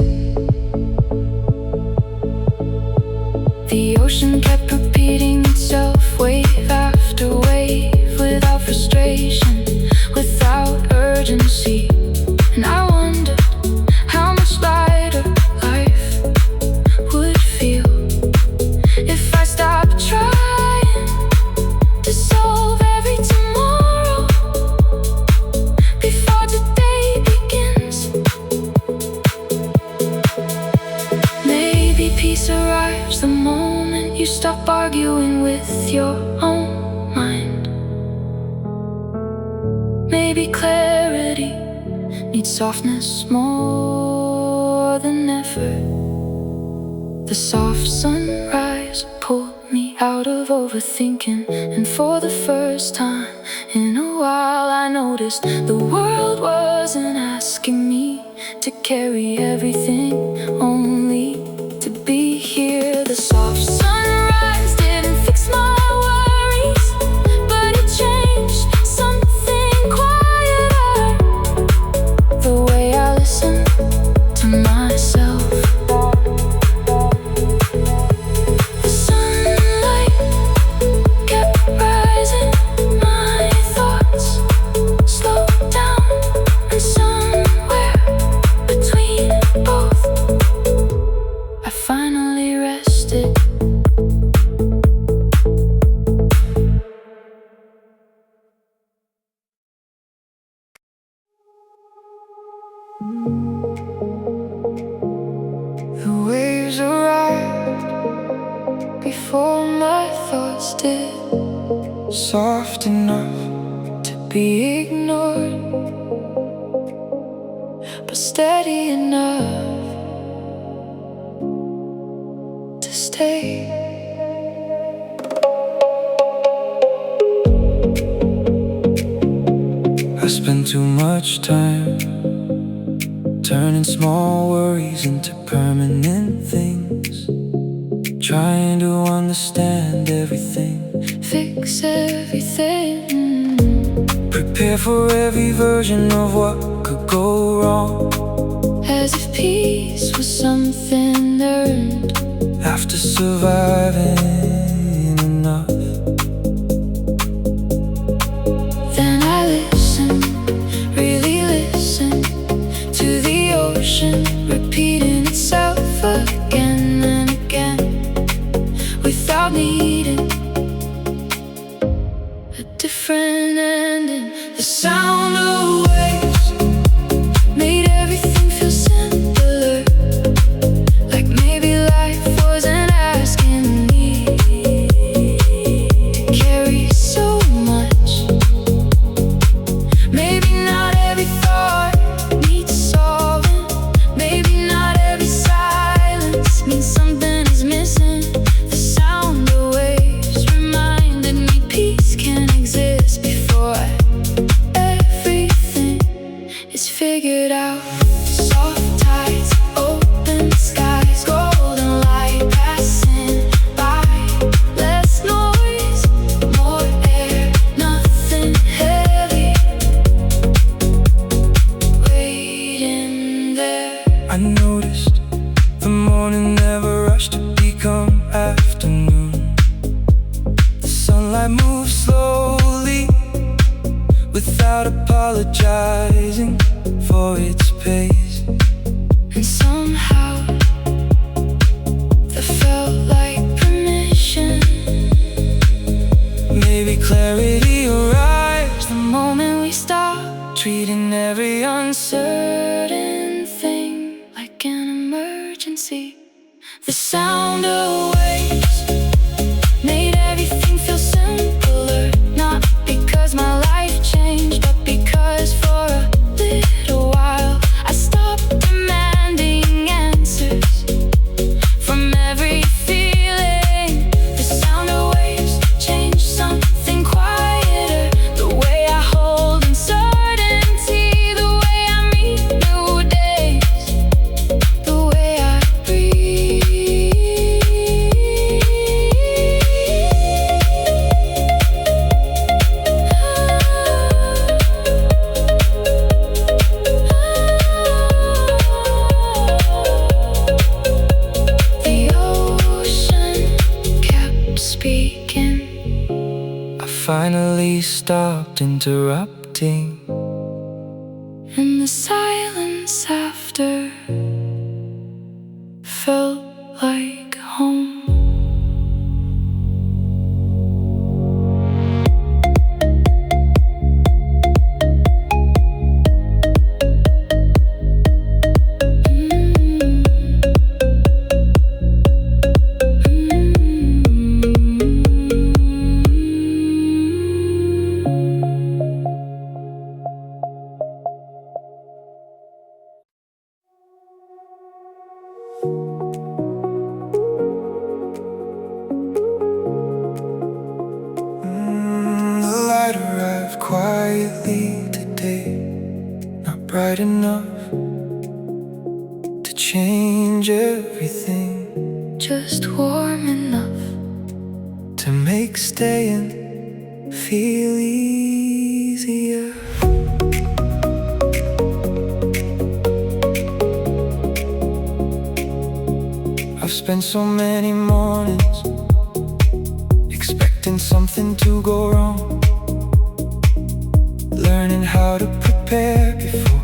The ocean kept repeating itself, wave after wave, without frustration, without urgency. And I wondered how much lighter life would feel if I stopped trying to solve every tomorrow before today begins. Maybe peace arrives the moment you stop arguing with your own mind. Maybe clarity needs softness more than effort. The soft sunrise pulled me out of overthinking, and for the first time in a while I noticed the world wasn't asking me to carry everything, only to be here. The soft sunrise didn't fix my worries, but it changed something quieter. The way I listen to myself. The sunlight kept rising, my thoughts slowed down, and somewhere between both I finally rested. The waves arrived before my thoughts did, soft enough to be ignored, but steady enough to stay. I spend too much time turning small worries into permanent things, trying to understand everything, fix everything, prepare for every version of what could go wrong, as if peace was something earned after surviving enough. Then I listened, really listened to the ocean repeating itself again and again, without needing needing a different ending. The sound of waves made everything feel simpler, like maybe life wasn't asking me to carry so much. Maybe not every thought needs solving. Maybe not every silence means something is missing. The sound of waves reminded me peace can exist before everything is figured out. Soft tides, open skies, golden light passing by. Less noise, more air, nothing heavy waiting there. I noticed the morning never rushed to become afternoon. The sunlight moves slowly without apologizing for its pace. And somehow that felt like permission. Maybe clarity arrives The moment we stop treating every uncertain thing like an emergency. The sound of waves made everything feel simpler, not because my life changed, but because for a little while I stopped demanding answers from every feeling. The sound of waves changed something quieter, the way I hold uncertainty, the way I meet new days, the way I breathe. The ocean kept speaking. I finally stopped interrupting. And the silence after felt like home. The light arrived quietly today, not bright enough to change everything, Just warm enough. to make staying feel easier. I've spent so many mornings expecting something to go wrong, learning how to prepare before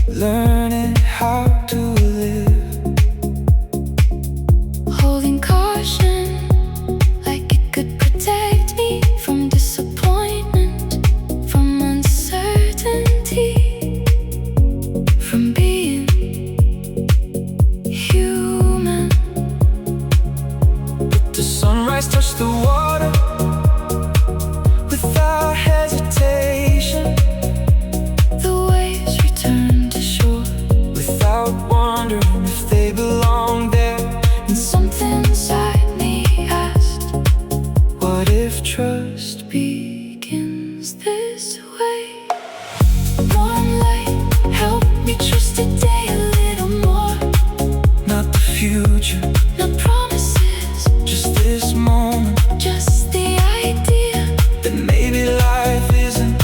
learning how to live. Holding caution like it could protect me from disappointment, from uncertainty, from being human. The sunrise touched the water without hesitation. The waves return to shore, Without wondering if they belong there. and something inside me asked, What if trust begins this way? One light help me trust today a little more. not the future, No promises, just this moment, just the idea that maybe life isn't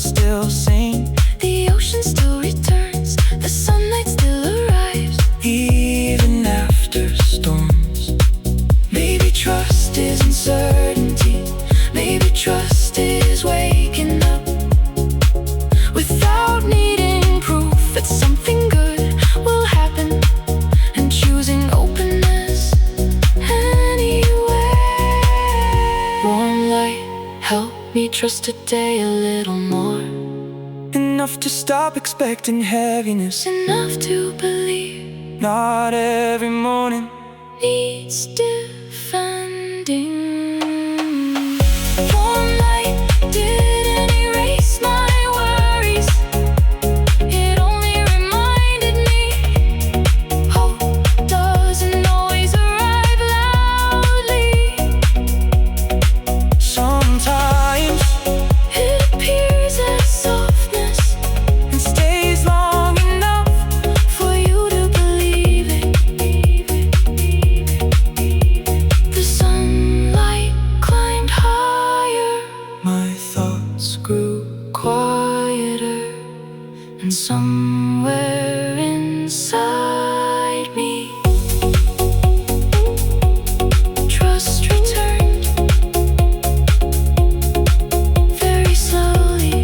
still sing. The ocean still returns, the sunlight still arrives, even after storms. Maybe trust is uncertainty, maybe trust is waking up without needing proof that something good will happen, and choosing openness anyway. Warm light, help me trust today a little more. Enough to stop expecting heaviness, Enough to believe not every morning needs defending. warm light didn't erase my worries, it only reminded me hope doesn't always arrive loudly. Sometimes It appears as softness and stays long enough for you to believe it. The sunlight climbed higher, my thoughts grew quieter, and somewhere inside me trust returned very slowly.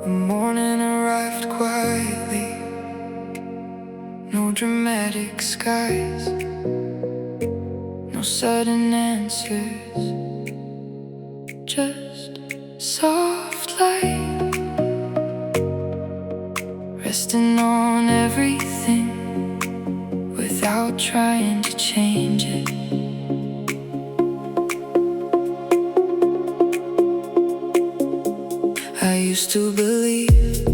The morning arrived quietly, no dramatic skies, no sudden answers, just soft light resting on everything without trying to change it. I used to believe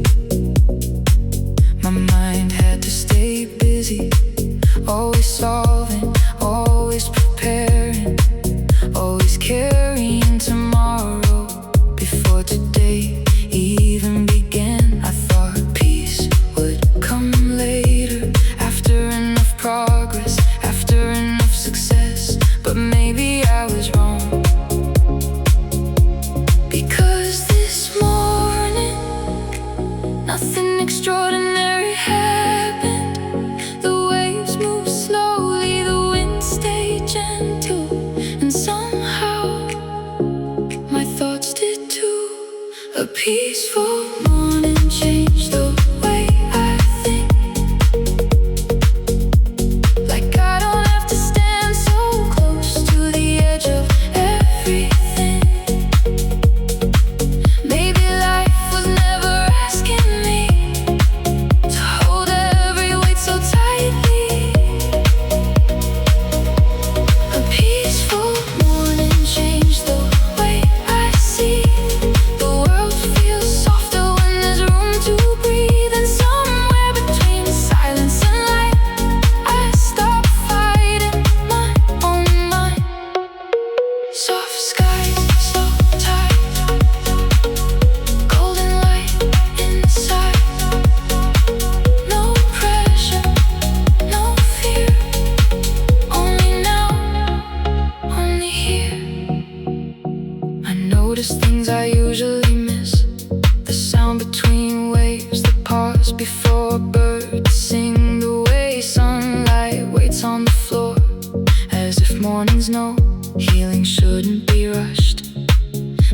my mind had to stay busy, always solving, always preparing, always carrying tomorrow before today even began. I thought peace would come later, after enough progress, after enough success. But maybe I was wrong, because this morning nothing extraordinary happened. The waves moved slowly, the wind stayed gentle, and somehow my thoughts did too. A peaceful morning changed the way I think, like I don't have to stand so close to the edge of everything. Maybe life was never asking me to hold every weight so tightly. A peaceful morning changed the way I see. The world feels softer when there's room to breathe, and somewhere between silence and light, I stop fighting my own mind. Soft skies, slow tide, golden light inside. No pressure, no fear, only now, only here. I notice things I usually miss, the sound between waves, the pause before birds sing, the way sunlight waits on the floor, as if mornings know healing shouldn't be rushed.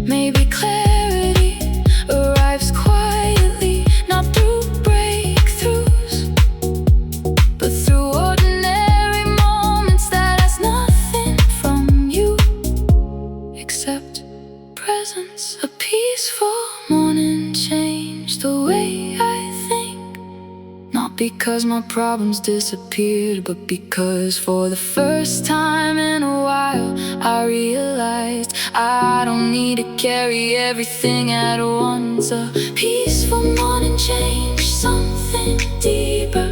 Maybe clarity arrives quietly, not through breakthroughs, but through ordinary moments that ask nothing from you except presence. A peaceful morning changed the way I think, not because my problems disappeared, but because for the first time in a while I realized I don't need to carry everything at once. A peaceful morning changed something deeper,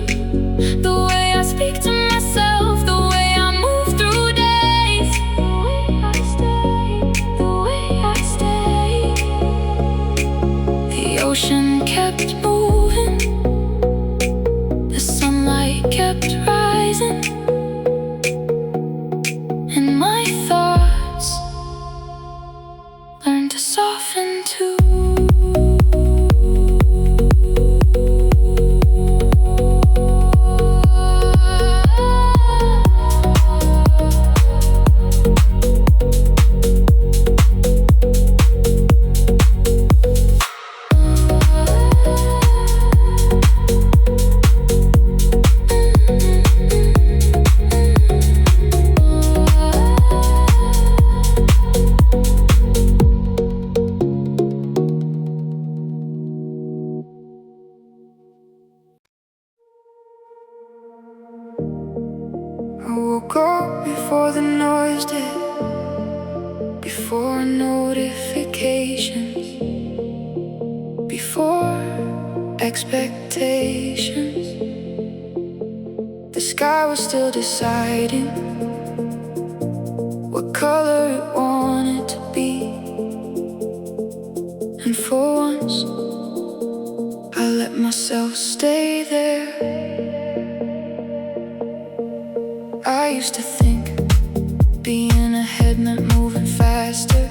the way I speak to myself, the way I move through days, the way I stay, the way I stay. ocean kept moving, the sunlight kept rising, and my thoughts learned to soften too. I woke up before the noise did, before notifications, before expectations. The sky was still deciding what color it wanted to be, and for once I let myself stay there. I used to think being ahead meant moving faster,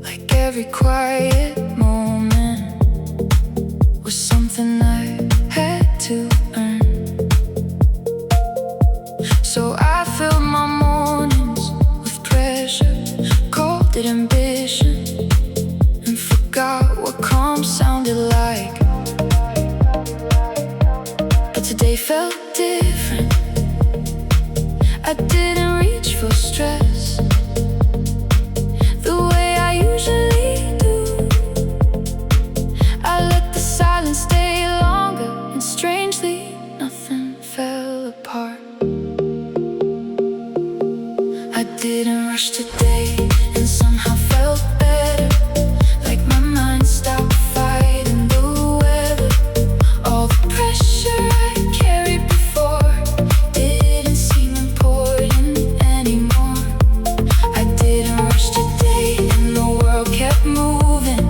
like every quiet moment was something I had to earn. So I filled my mornings with pressure, called it ambition, and forgot what calm sounded like. But today felt different. I didn't reach for stress the way I usually do. I let the silence stay longer, and strangely, nothing fell apart. I didn't rush today, and somehow felt better, like my mind stopped fighting the weather. All the pressure I carried before didn't seem important anymore. I didn't rush today, and the world kept moving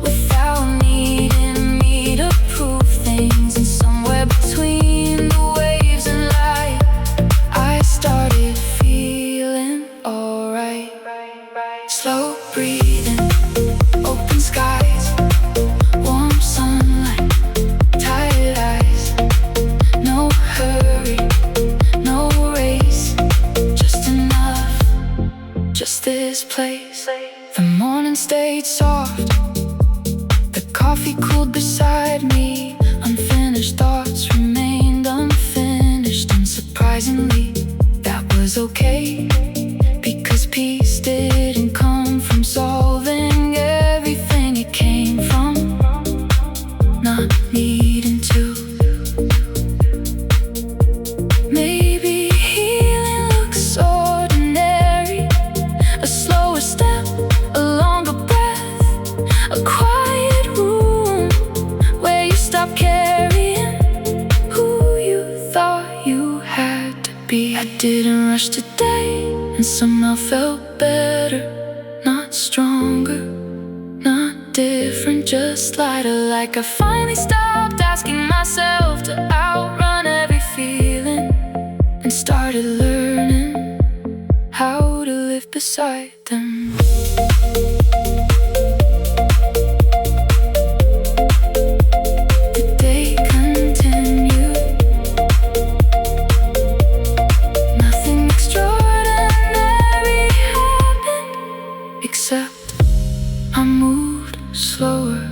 without needing me to prove things. And somewhere between the waves and light, I started feeling alright. Slow breathing, open skies, warm sunlight, tired eyes. No hurry, no race, just enough, just this place. The morning stayed soft, the coffee cooled beside me. Unfinished thoughts remained unfinished, and surprisingly, that was okay, because peace didn't come from solving everything. It came from not needing to. Maybe healing looks ordinary, a slower step, a longer breath, a quiet room where you stop carrying who you thought you had to be. I didn't rush today, and somehow felt better, not stronger, not different, just lighter. Like I finally stopped asking myself to outrun every feeling, and started learning how to live beside them. The day continued, nothing extraordinary happened, except I moved slower,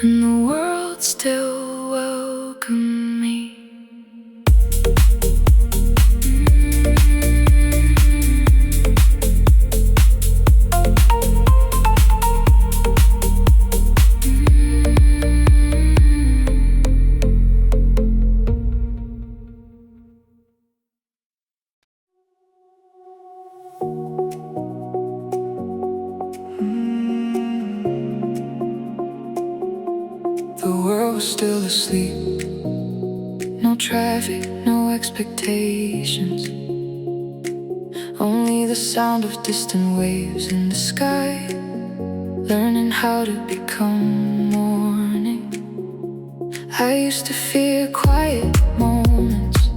and the world still welcomed me. The world was still asleep, no traffic, no expectations, only the sound of distant waves in the sky. learning how to become morning. I used to fear quiet moments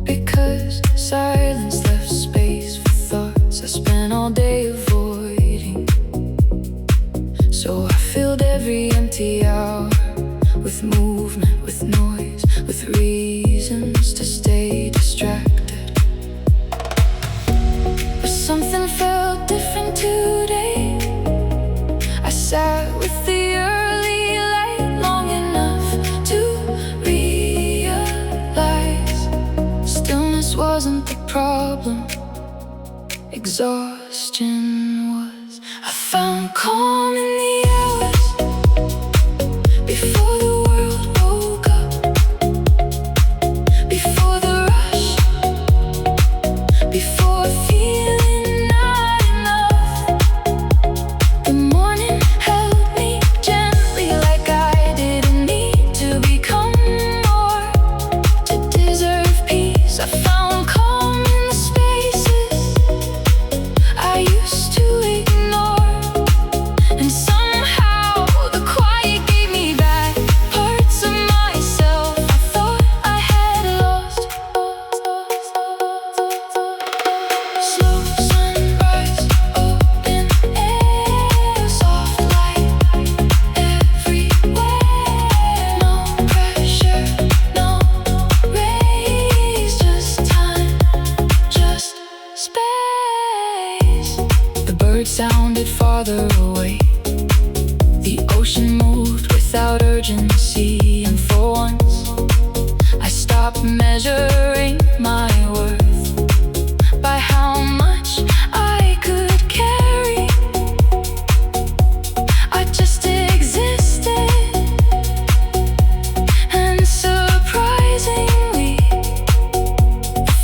because silence left space for thoughts I spent all day avoiding. So I filled every empty hour with movement, with noise, with reasons to stay distracted. But something felt different today. I sat with the early light long enough to realize stillness wasn't the problem, exhaustion was. I found calm in the hours before the world woke up, before the rush, before feeling not enough. The morning held me gently like I didn't need to become more to deserve peace. I found calm in the spaces I used to ignore, and somehow the quiet gave me back parts of myself I thought I had lost. Slow sunrise, open air, soft light everywhere. No pressure, no race, just time, just space. The birds sounded farther away. The ocean moved without urgency, and for once I stopped measuring my worth by how much I could carry. I just existed, and surprisingly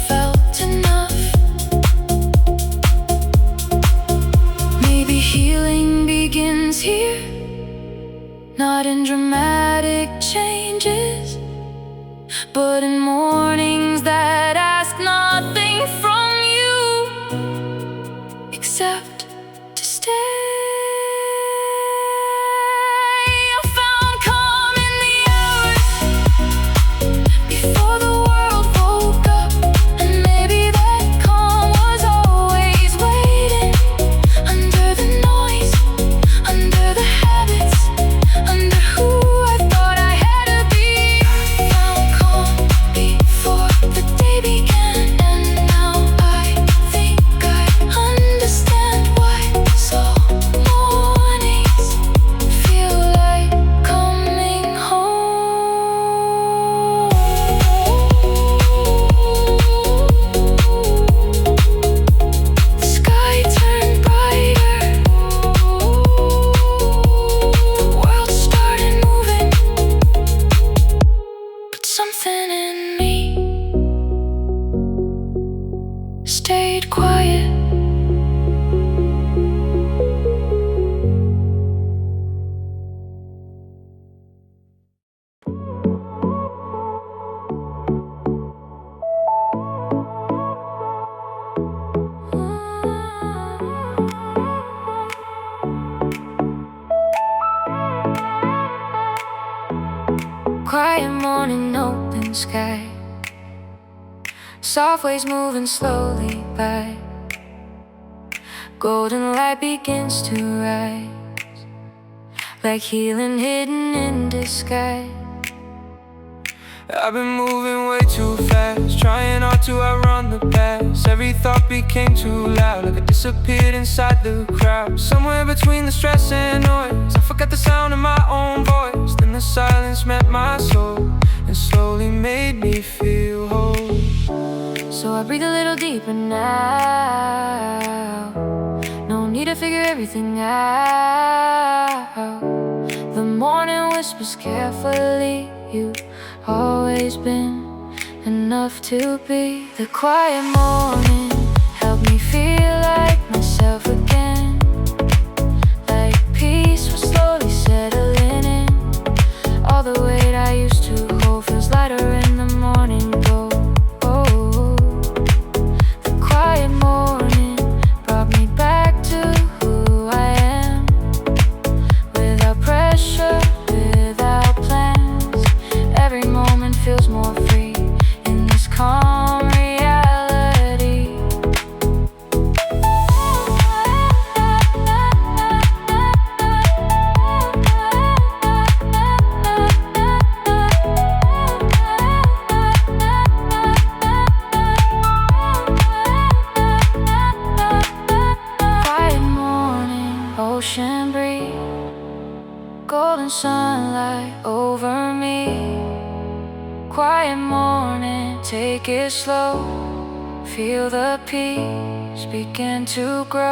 felt enough. Maybe healing begins here, not in dramatic changes, but in mornings that ask nothing from you except to stay. I found calm in the hours before the world woke up, and maybe that calm was always waiting under the noise, under the habits, under who I thought I had to be. I found calm before the day began, and now I think I understand why slow mornings feel like coming home. The sky turned brighter, the world started moving, but something in me stayed quiet. Quiet morning, open sky, soft waves moving slowly by. Golden light begins to rise, like healing hidden in disguise. I've been moving way too fast, trying not to outrun the past. Every thought became too loud, like I disappeared inside the crowd. Somewhere between the stress and noise, I forgot the sound of my own voice. Then the silence met my soul and slowly made me feel whole. So I breathe a little deeper now. No need to figure everything out. The morning whispers carefully, you've always been enough to be. The quiet morning helped me feel like myself again, like peace was slowly settling in. All the weight I used to hold feels lighter in the morning glow. The quiet morning brought me back to who I am. golden sunlight over me. Quiet morning, take it slow. Feel the peace begin to grow.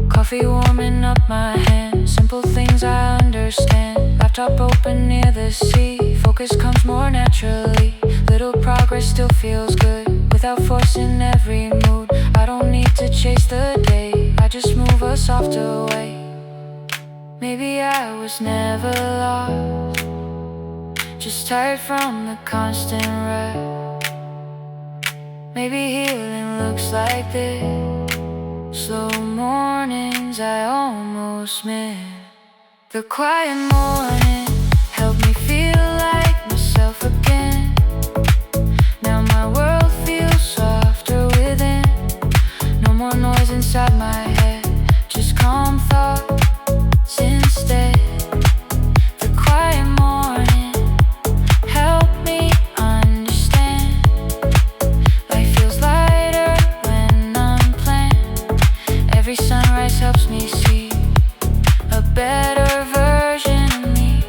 Coffee warming up my hands, simple things I understand. Laptop open near the sea, focus comes more naturally. Little progress still feels good, without forcing every mood. I don't need to chase the day, I just move a softer way. Maybe I was never lost, just tired from the constant rush. Maybe healing looks like this. Slow mornings I almost miss. The quiet morning helped me feel like myself again. Now my world feels softer within. No more noise inside my head, just calm thoughts instead. The quiet morning helped me understand. Life feels lighter when unplanned. Every sunrise helps me see a better version of me.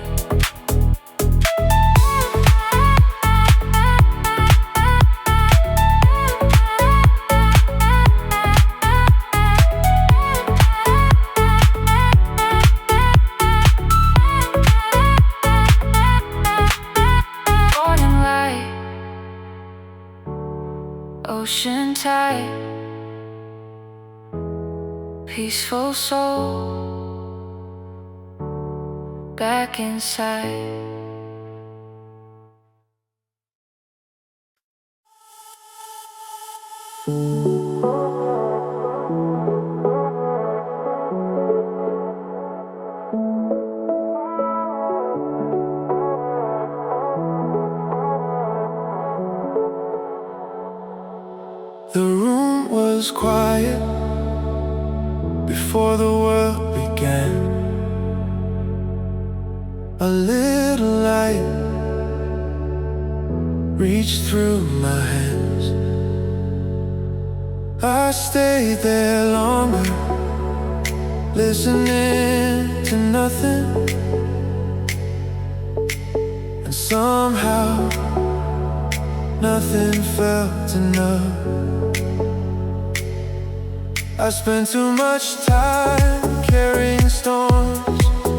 Morning light, ocean tide, peaceful soul back inside. The room was quiet before the world began. A little light reached through my hands. I stayed there longer, listening to nothing. And somehow nothing felt enough. I spent too much time carrying storms,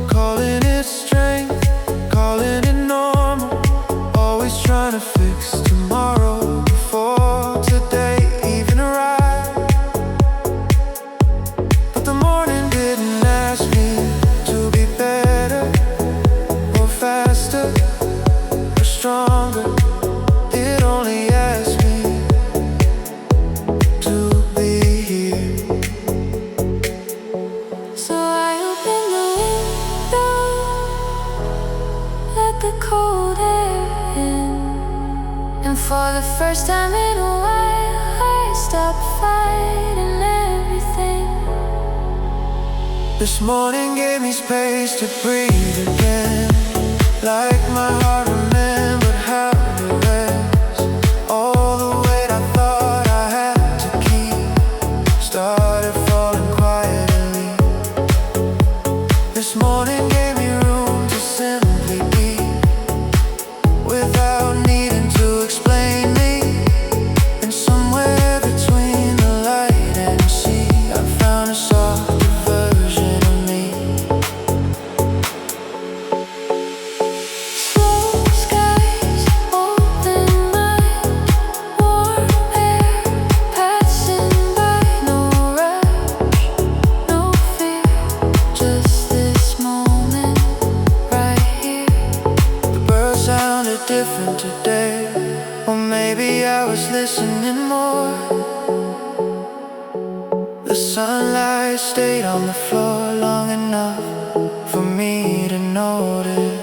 calling it strength, calling it normal. Always trying to fix tomorrow before today even arrived. But the morning didn't ask me to be better or faster or stronger. It only asked me to be here. So I opened the window, let the cold air in. And for the first time in a while, I stopped fighting everything. This morning gave me space to breathe again, like my heart remembered how to rest. All the weight I thought I had to keep started falling quietly. This morning gave me room to simply be, without needing to explain me. And somewhere between the light and sea, I found a softer version of me. Slow skies, open mind, warm air passing by. No rush, no fear, just this moment right here. The birds sounded different today, or maybe I was listening more. The sunlight stayed on the floor long enough for me to notice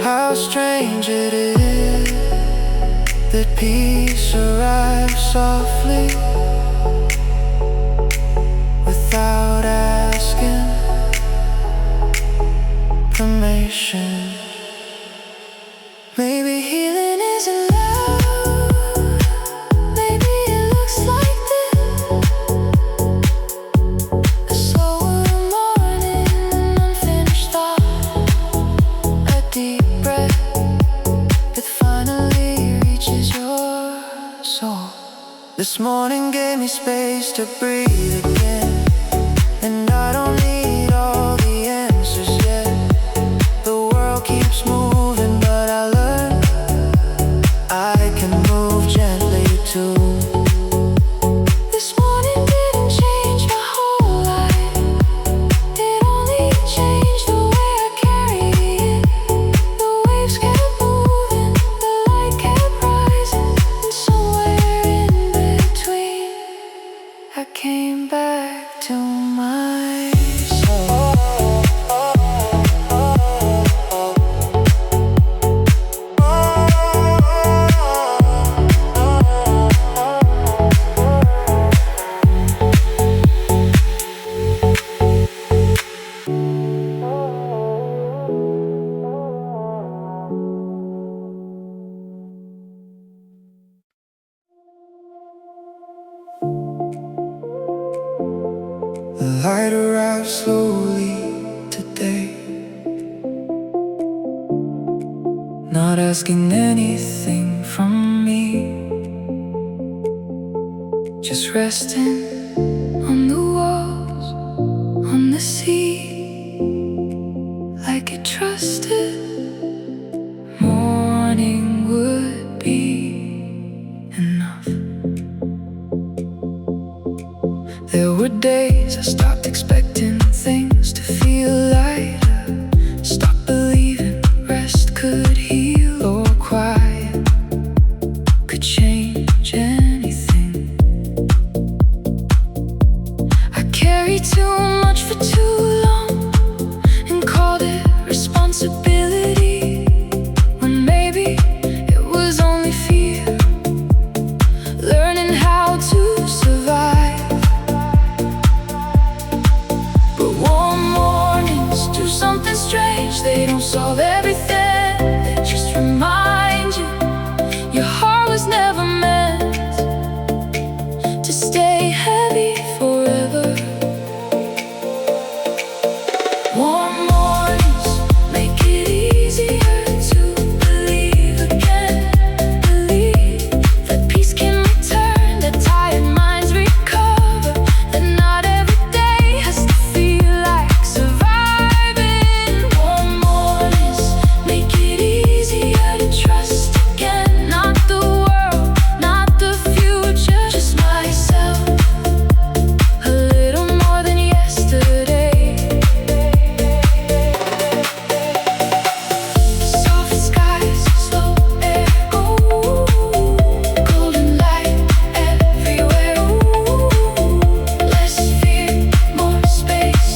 how strange it is that peace arrives softly without asking permission. Maybe healing isn't loud, maybe it looks like this. A slower This morning gave me space to breathe again, and I don't need all the answers yet. The world keeps moving, but I learned I can move gently too. This morning didn't change my whole life. It only changed the way I carry it. The waves kept moving, the light kept rising, and somewhere in between I came back to myself. The light arrives slowly today, not asking anything from me, Just resting on the walls, on the sea, like it trusted morning would be enough. There were days I stopped expecting things to feel lighter, stopped believing rest could heal or quiet could change anything. I carried too much for too long and called it responsibility, when maybe it was only fear, learning how to survive. But warm mornings do something strange. They don't solve everything, they just remind you your heart was never meant to stay heavy forever. Warm mornings make it easier to believe again, believe that peace can return, that tired minds recover, that not every day has to feel like surviving. Warm mornings make it easier to trust again, not the world, not the future, just myself, a little more than yesterday. Soft skies, slow air, ooh, golden light everywhere, ooh, less fear, more space,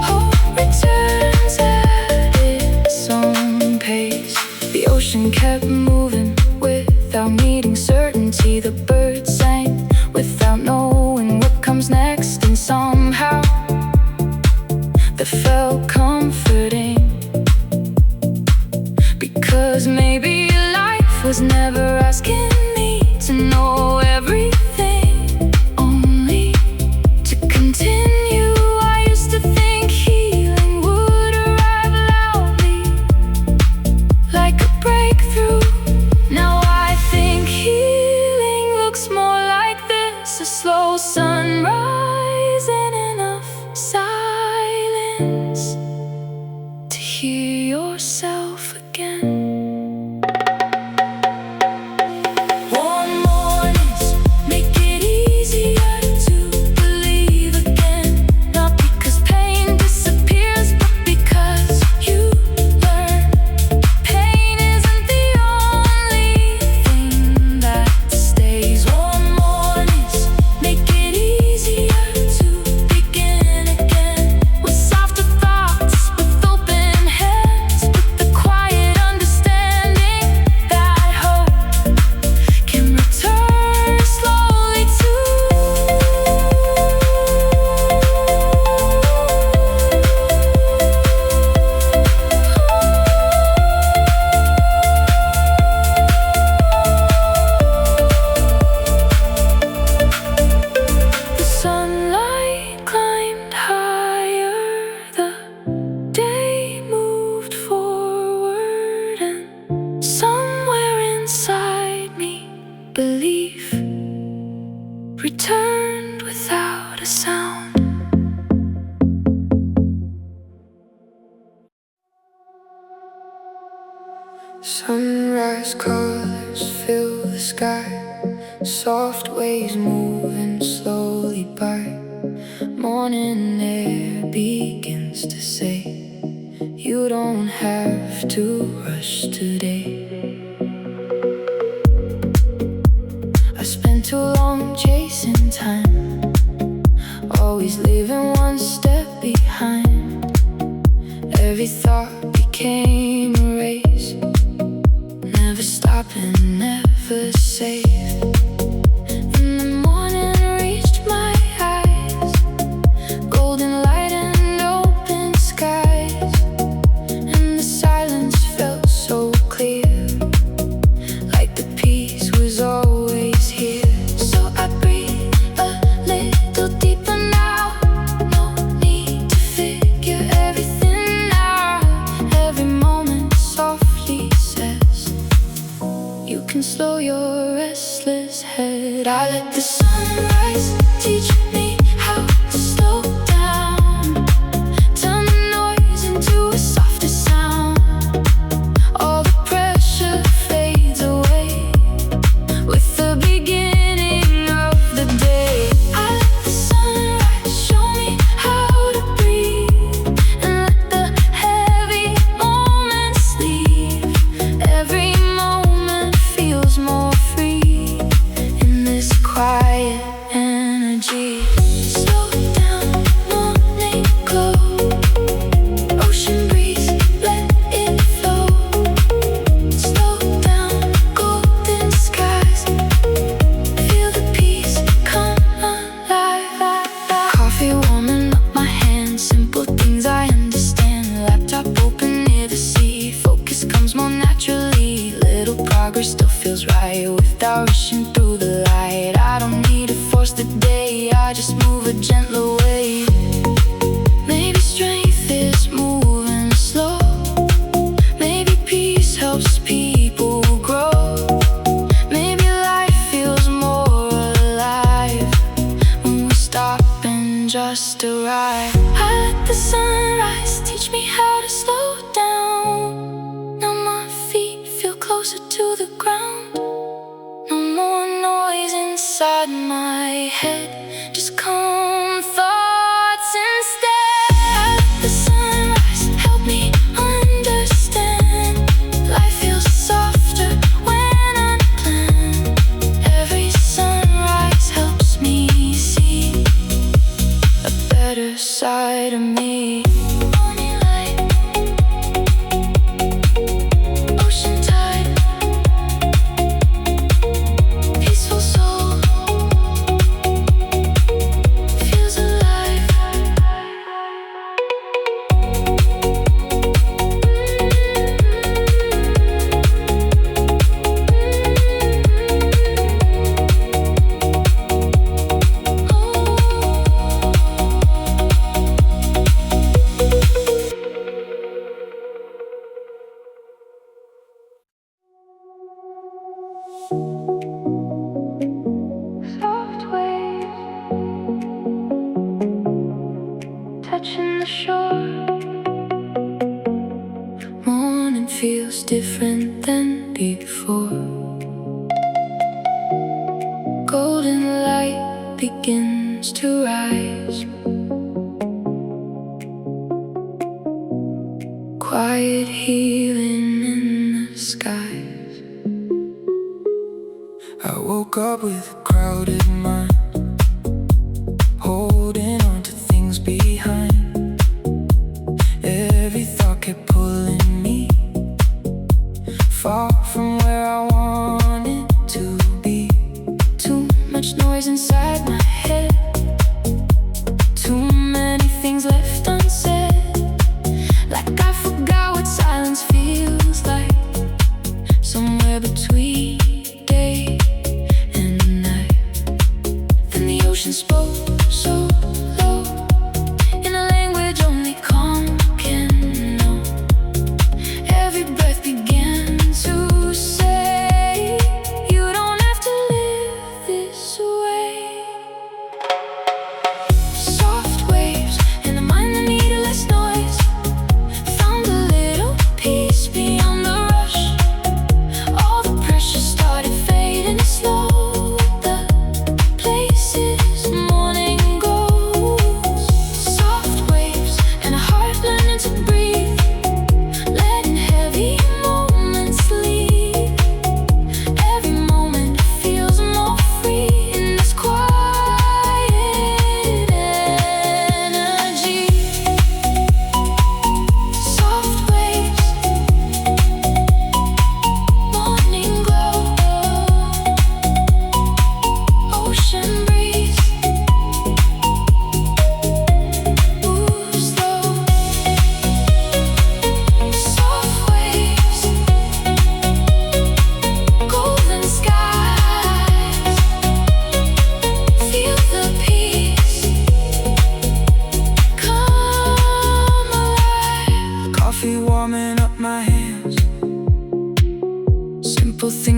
hope returns at its own pace. The ocean kept moving without needing certainty. The birds sang without knowing what comes next, and somehow that felt comforting, because maybe life was never asking me to know everything, only to continue. I used to think healing would arrive loudly, like a breakthrough. Now I think healing looks more like this: a slow sunrise and enough silence to hear. yourself again. Sunrise colors fill the sky, soft waves moving slowly by. Morning air begins to say, you don't have to rush today. I spent too long chasing time, always leaving one step behind. Every thought became a race, never stopping, never safe. And the morning reached my eyes, golden light and open skies. And the silence felt so clear, like the peace was always here. So I breathe a little deeper now, no need to figure everything out. Every moment softly says, you can slow your restless head. I let the sunrise teach me how to slow down, turn the noise into a softer sound. All the pressure fades away with the beginning of the day. I let the sunrise show me how to breathe, and let the heavy moments leave. Every moment feels more free in this quiet energy. Slow down, morning glow, ocean breeze, let it flow. Slow down, golden skies, feel the peace come alive. Coffee warming up my hands, simple things I understand. Laptop open near the sea, focus comes more naturally. Little progress still feels right without rushing through the light. I don't need to force the day, I just move a gentler way. Maybe strength is moving slow, maybe peace helps people grow. Maybe life feels more alive when we stop and just arrive. I let the sunrise teach me how to slow down. Now my feet feel closer to the ground. No more noise inside my head, just calm thoughts instead. I let the sunrise help me understand. Life feels softer when unplanned. Every sunrise helps me see a better side of me. Morning light, ocean tide, peaceful soul feels alive. Soft waves touching the shore. Morning feels different than before. Golden light begins to rise. Quiet healing in the skies. I woke up with a crowded mind, holding on to things behind. Every thought kept pulling me far from where I wanted to be. Too much noise inside my head, too many things left unsaid. Like I forgot what silence feels like, somewhere between day and night.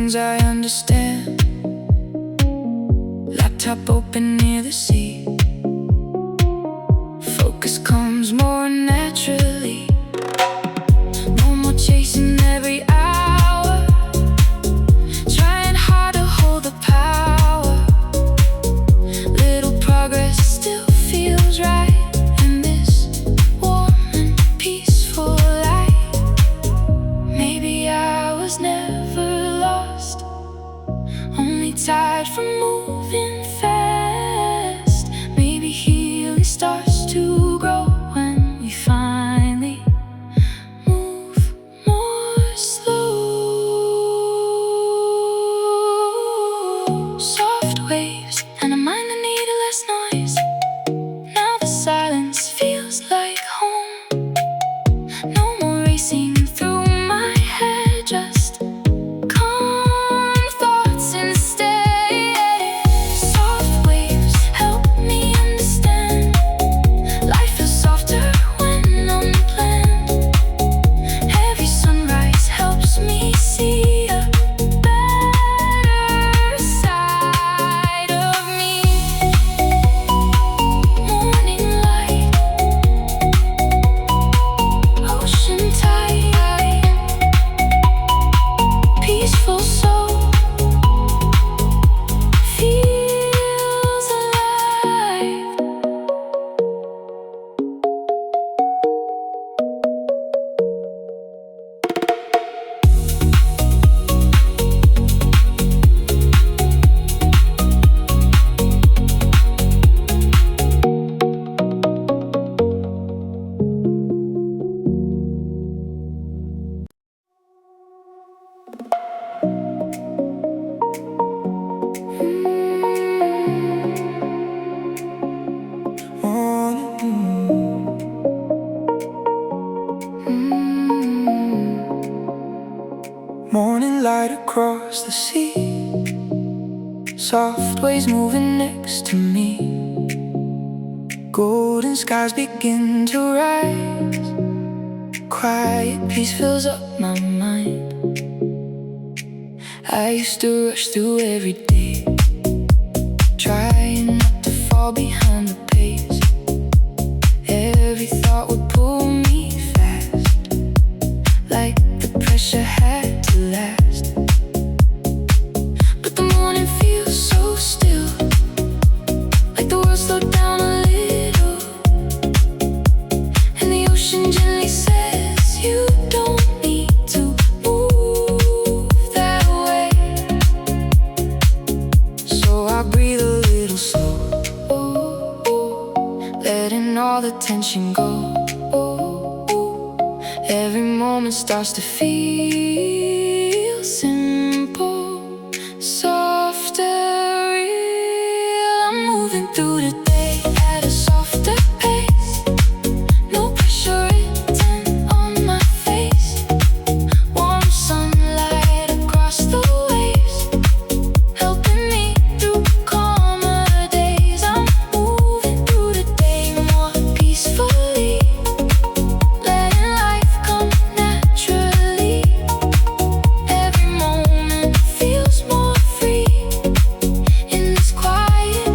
things I understand. Laptop open near the sea. Focus comes more naturally. No more chasing every hour, trying hard to hold the power. Little progress still feels right in this warm and peaceful light. Maybe I was never lost, only tired from moving fast. Maybe healing starts to grow when we finally move more slow. Soft waves and a mind that needed less noise. Now the silence feels like home. No more racing through my head, just calm thoughts instead. Soft waves help me understand. Life feels softer when unplanned. Every sunrise helps me see a better side of me. Morning light, ocean tide, peaceful soul feels alive. Morning light across the sea, soft waves moving next to me. Golden skies begin to rise. Quiet peace fills up my mind. I used to rush through every day, trying not to fall behind the pace. Every thought would pull me fast, like the pressure had to last. But the morning feels so still, like the world slowed down a little, and the ocean gently says you don't need to move that way. So I breathe a little slow, letting all the tension go. Every moment starts to feel simple, softer, real. I'm moving through the day at a softer pace. No pressure written on my face. Warm sunlight across the waves, helping me through calmer days. I'm moving through the day more peacefully, letting life come naturally. Every moment feels more free in this quiet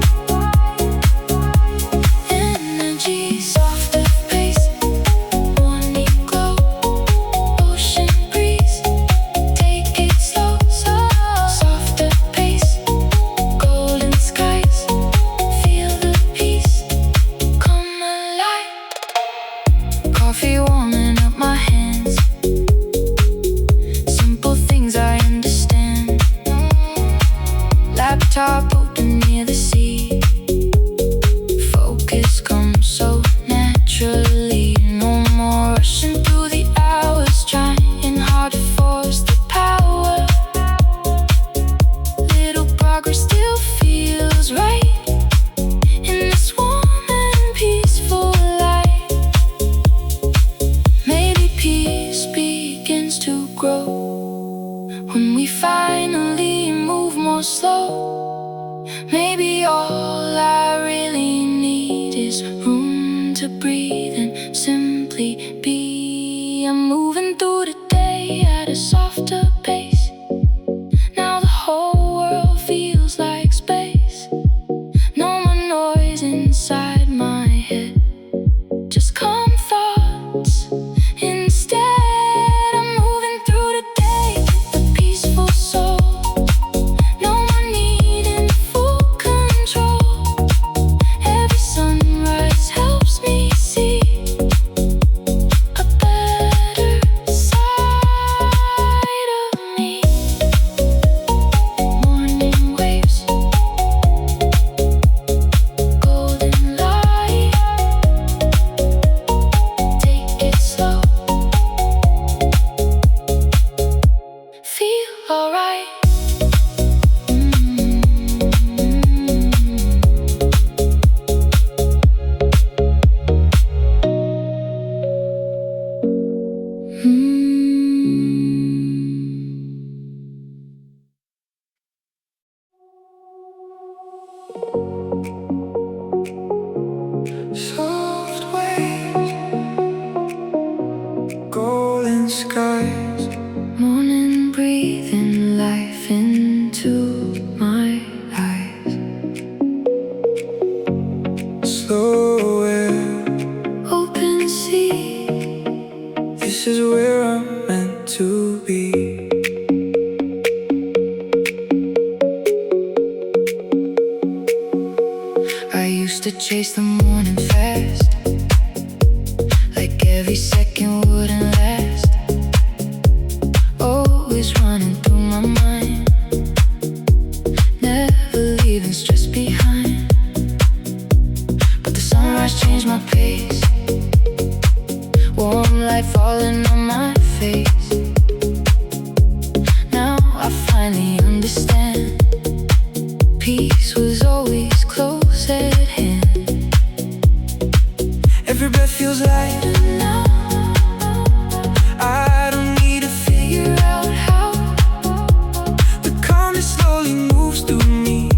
energy. Softer pace, morning glow, ocean breeze, take it slow. Softer pace, golden skies, feel the peace come alive. Coffee warming up my hands, simple things I understand. Laptop open near the sea. Focus comes so naturally. No more rushing through the hours, trying hard to force the power. Little progress still feels right in this warm and peaceful light. every second wouldn't last. Always running through my mind, never leaving stress behind. But the sunrise changed my pace, warm light falling on my face. Now I finally understand, peace was always close at hand. Every breath feels lighter now. I don't need to figure out how. The calmness slowly moves through me,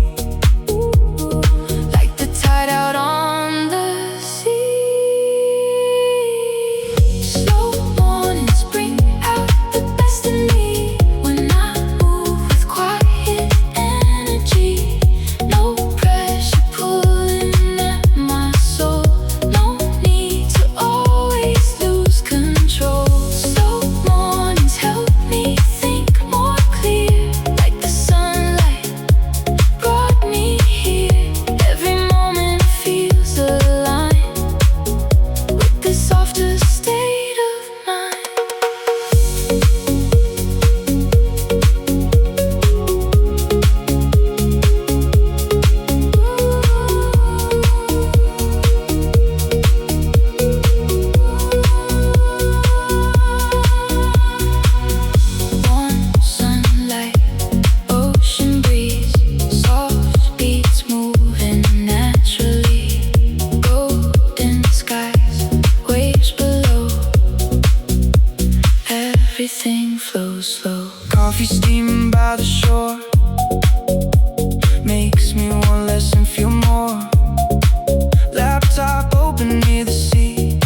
Like the tide out on the sea. Slow mornings bring out the best in me. When I move with quiet energy, no pressure pulling at my soul, no need to always lose control. Slow mornings help me think more clear, like the sunlight brought me here. Every moment feels aligned with the softer state of mind. Warm sunlight, ocean breeze, soft beats moving naturally. Golden skies, waves below, everything flows slow. coffee steaming by the shore makes me want less and feel more. Laptop open near the sea,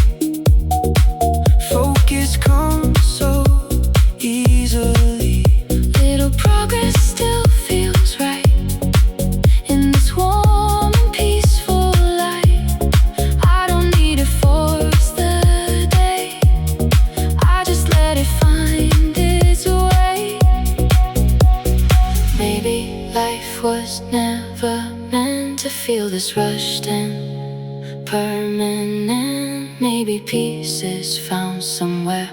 focus comes so easily. Little progress still feels right in this warm and peaceful light. I don't need to force the day, I just let it find its way. Maybe life was never meant to feel this rushed and permanent. Maybe peace is found somewhere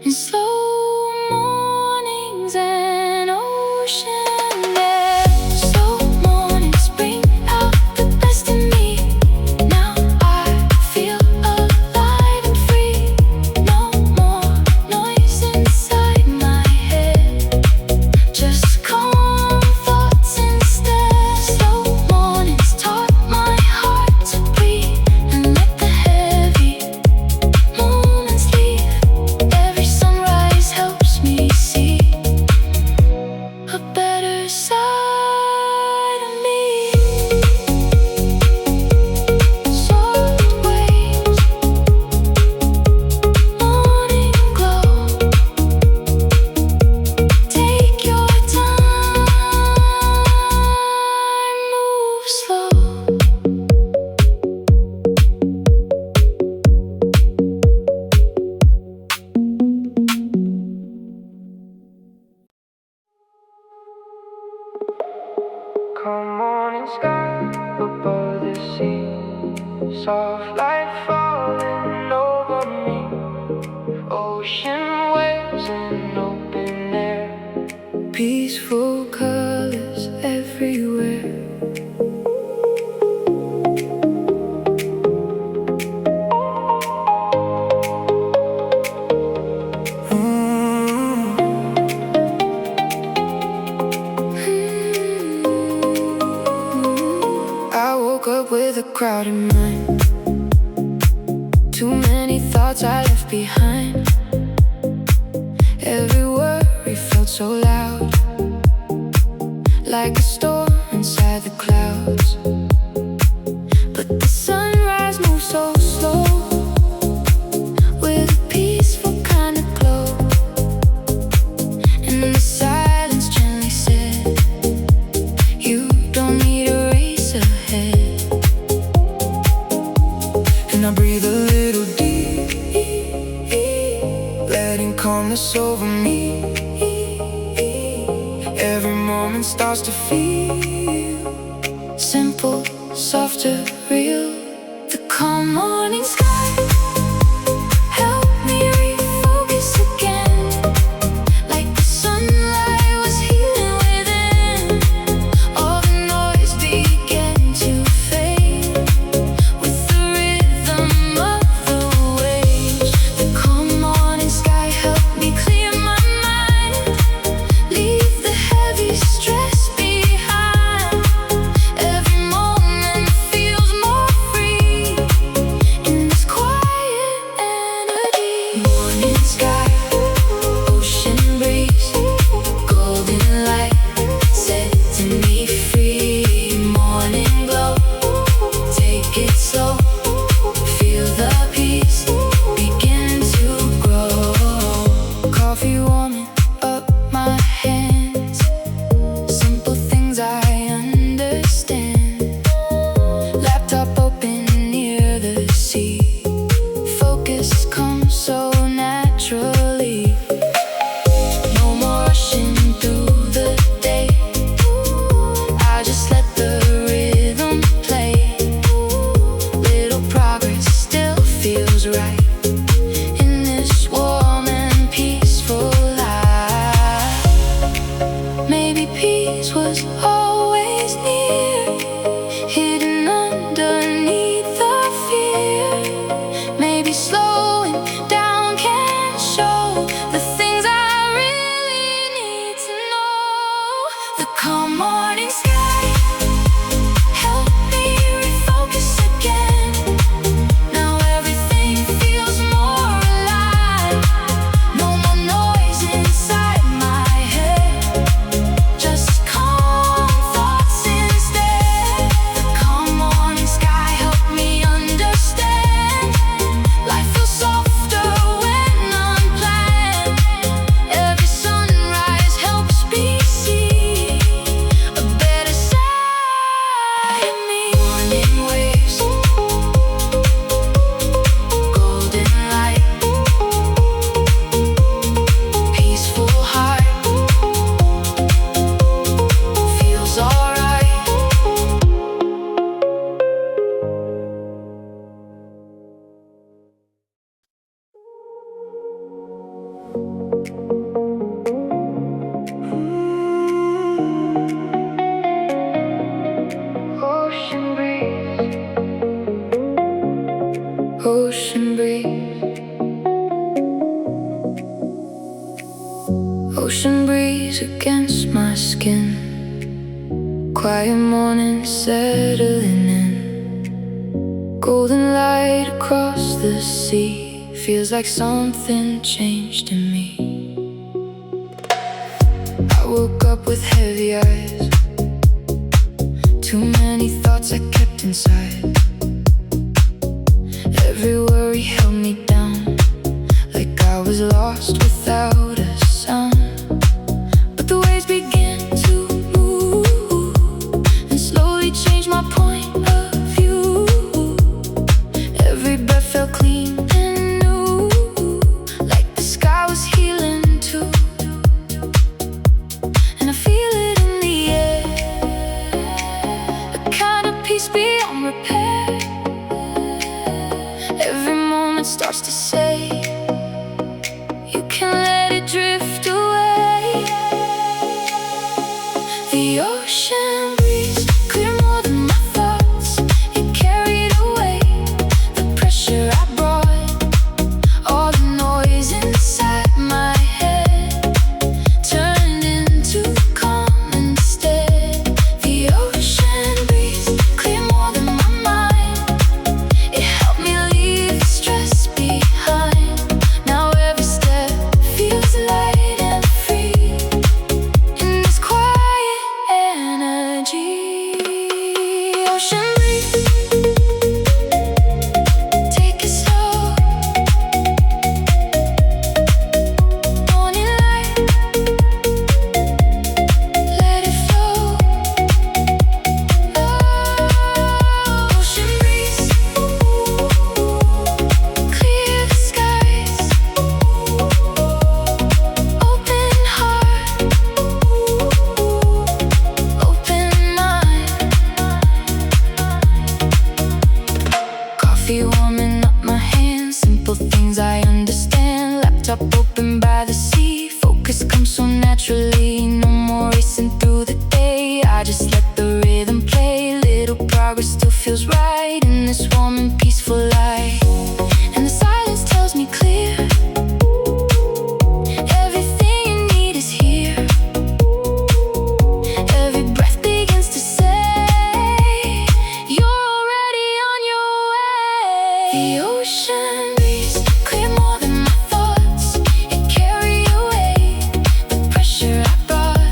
in slow mornings and ocean air. Slow mornings bring out the best in me. Now I feel alive and free. No more noise inside my head, just calm thoughts instead. Slow mornings taught my heart to breathe and let the heavy moments leave. Every sunrise helps me see a better side of me. Soft waves, morning glow. Take your time, move slow. Come morning sky above the sea, soft light falling over me. Ocean waves and open air, Peaceful colors everywhere. I woke up with a crowded mind, too many thoughts I left behind. Every worry felt so loud, like a storm inside the clouds. But the sunrise moves so slow, with a peaceful kind of glow. And the silence gently said, you don't need a race ahead. and I breathe a little deep, letting calmness over me. Every moment starts to feel simple, softer, real. The calm morning sky helps focus comes so naturally. No more rushing through the day. I just let the rhythm play. Little progress still feels right in this warm and peaceful life. Maybe peace was always near, hidden underneath the fear. Maybe slowing down can show the things I really need to know. The calm morning sky help me refocus again. Now everything feels more alive. No more noise inside my head, just calm thoughts instead. The calm morning sky help me understand. Life feels softer when unplanned. Every sunrise helps me see a better side of me. Morning waves, golden light, peaceful heart, feels alright. Ocean breeze, ocean breeze, ocean breeze against my skin. Quiet morning settling in. Golden light across the sea. Feels like something changed in me. I woke up with heavy eyes. Too many thoughts I kept inside. Every worry held me down, like I was lost without a sound. But the waves began to move and slowly change my point of view. Every breath felt clean and new, like the sky was healing too. And I feel it in the air, a kind of peace beyond repair. Every moment starts to say, you can let it drift away. The ocean breeze, clear more than my thoughts. It carried away the pressure I brought. All the noise inside my head turned into calm instead. The ocean breeze, clear more than my mind. It helped me leave the stress behind. Now every step feels light and free in this quiet energy. Ocean breeze, take it slow. Morning light, let it flow. Ocean breeze, clear the skies. Open heart, open mind. Coffee warming up my hands, simple things I understand. Laptop open by the sea, focus comes so naturally. No more racing through the day, I just let the rhythm play. Little progress still feels right in this warm and peaceful light. And the silence tells me clear, everything you need is here. Every breath begins to say, you're already on your way. The ocean breeze, clear more than my thoughts. It carried away the pressure I brought.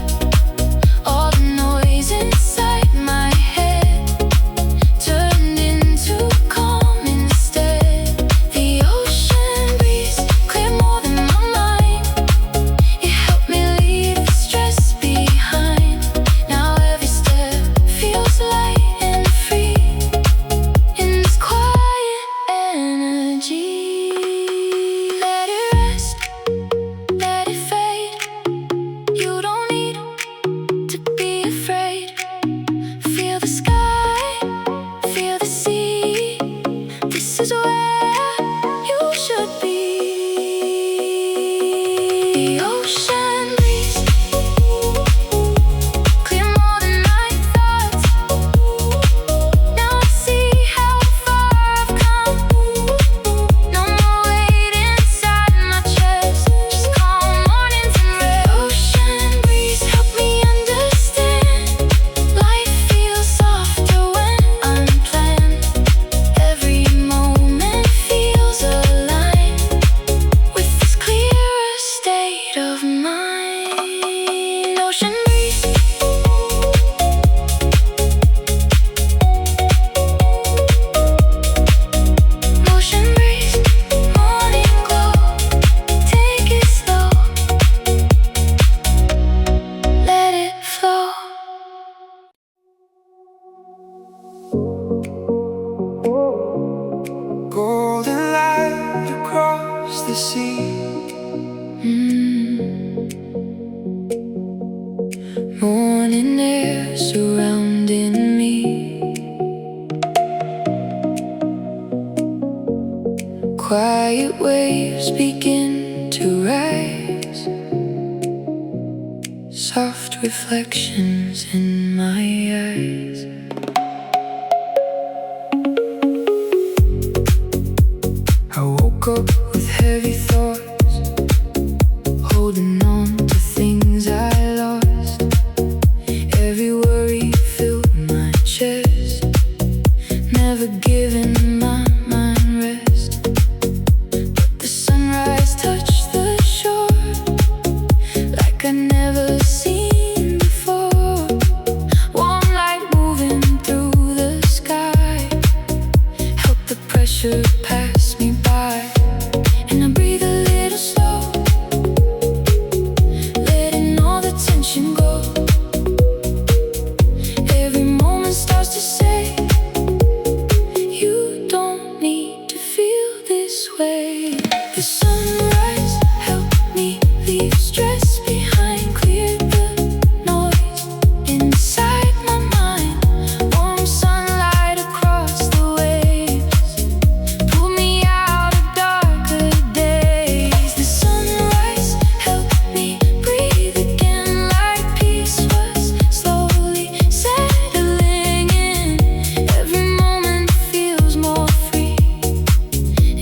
the sea. Morning air surrounding me, quiet waves begin to rise, soft reflections in my eyes. I woke up with heavy thoughts, holding on to things I lost. Every worry filled my chest, never giving my mind rest. But the sunrise touched the shore like I never seen before. Warm light moving through the sky helped the pressure pass me by. And I breathe a little slow, letting all the tension go. Every moment starts to say, you don't need to feel this way. The sunrise helped me leave stress behind, cleared the noise inside my mind. Warm sunlight across the waves pulled me out of darker days. The sunrise helped me breathe again, like peace was slowly settling in. Every moment feels more free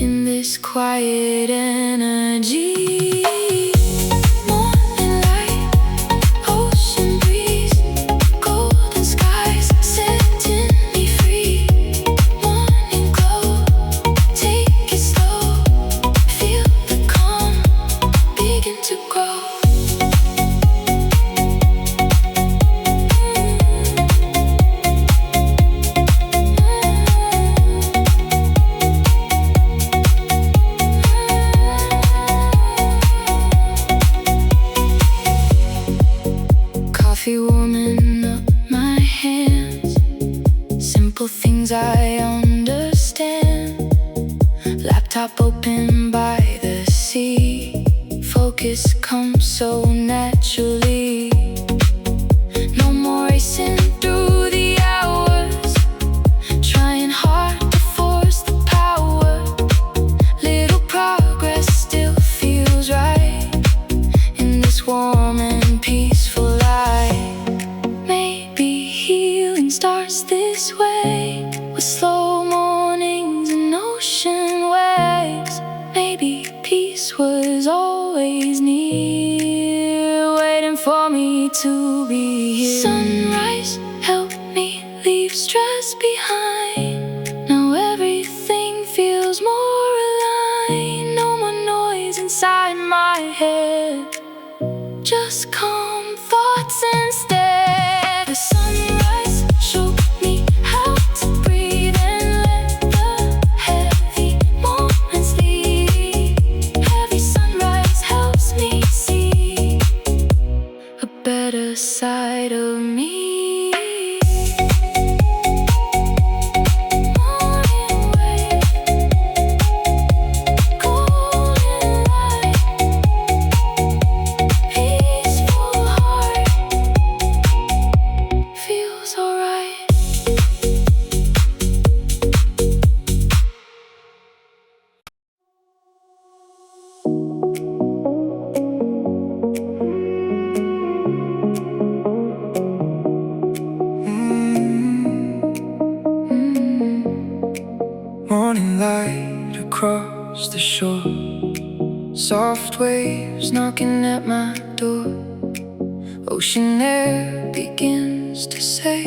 in this quiet energy. Morning light, ocean breeze, golden skies setting me free. Morning glow, take it slow, feel the calm begin to grow. Coffee warming up my hands, simple things I understand. Laptop open by the sea, focus comes so naturally. No more racing through the hours, trying hard to force the power. Little progress still feels right in this warm and peaceful light. Maybe healing starts this way, with slow mornings and ocean waves. Maybe peace was always near, waiting for me to be here. Sunrise helped me leave stress behind. Now everything feels more aligned. No more noise inside my head, just calm thoughts instead. The sunrise showed me how to breathe and let the heavy moments leave. Every sunrise helps me see a better side of me. Morning wave, golden light, peaceful heart feels alright. Morning light across the shore, soft waves knocking at my door. Ocean air begins to say,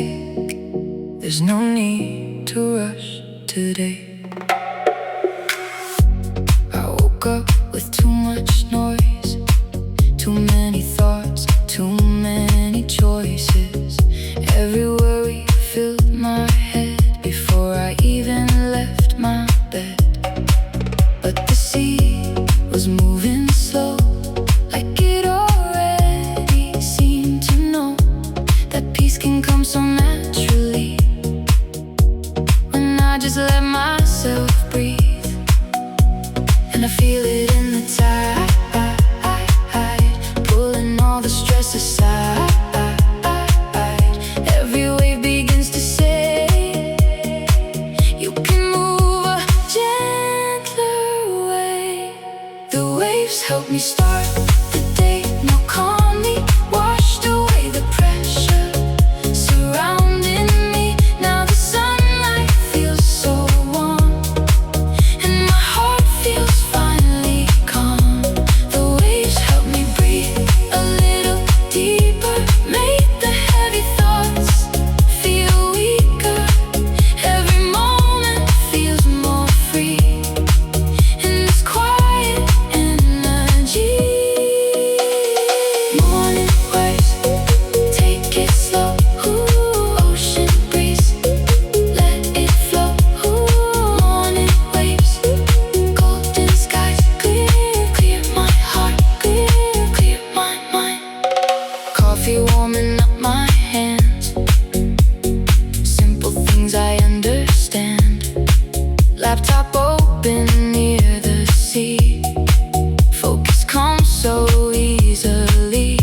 there's no need to rush today. I woke up with too much noise, too many thoughts, too many choices. Every worry filled my head before I even left my bed. But the sea was moving slow, like it already seemed to know that peace can come so naturally when I just let myself breathe. And I feel feel it in the tide, pulling all the stress aside. Every wave begins to say, you can move a gentler way. The waves help me start the day more calmly, washed away the pressure surrounding me. Now the sunlight feels so warm, and my heart feels finally calm. The waves help me breathe a little deeper, make the heavy thoughts feel weaker. Every moment feels more free in this quiet energy. Morning waves, take it slow. Ooh, ocean breeze, let it flow. Ooh, morning waves, golden skies, clear, clear my heart, clear, clear my mind. Coffee warming up my hands, simple things I understand. Laptop open near the sea, focus comes so easily.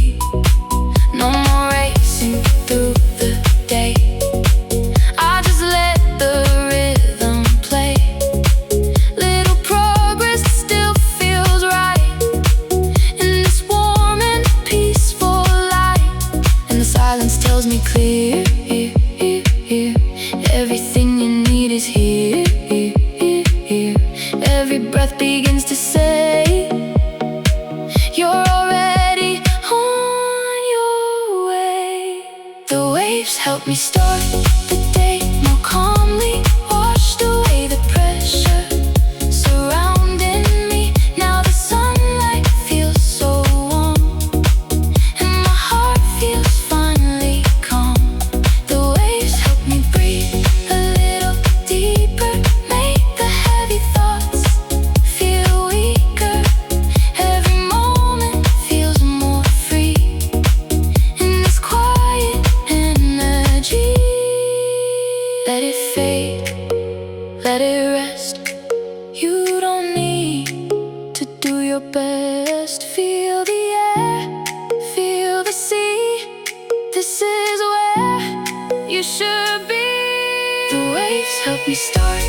No more racing through the day, I just let the rhythm play. Little progress still feels right in this warm and peaceful light. And the silence tells me clear, everything you need is here. Every breath begins to say, you're already on your way. The waves help me start the day more calmly, washed away the pressure surrounding me. Now the sunlight feels so warm, and my heart feels finally calm. The waves help me breathe a little deeper, make the heavy thoughts feel weaker. Every moment feels more free in this quiet energy. Let it fade, let it rest. You don't need to do your best. Feel the air, feel the sea. This is where you should be. The waves help me start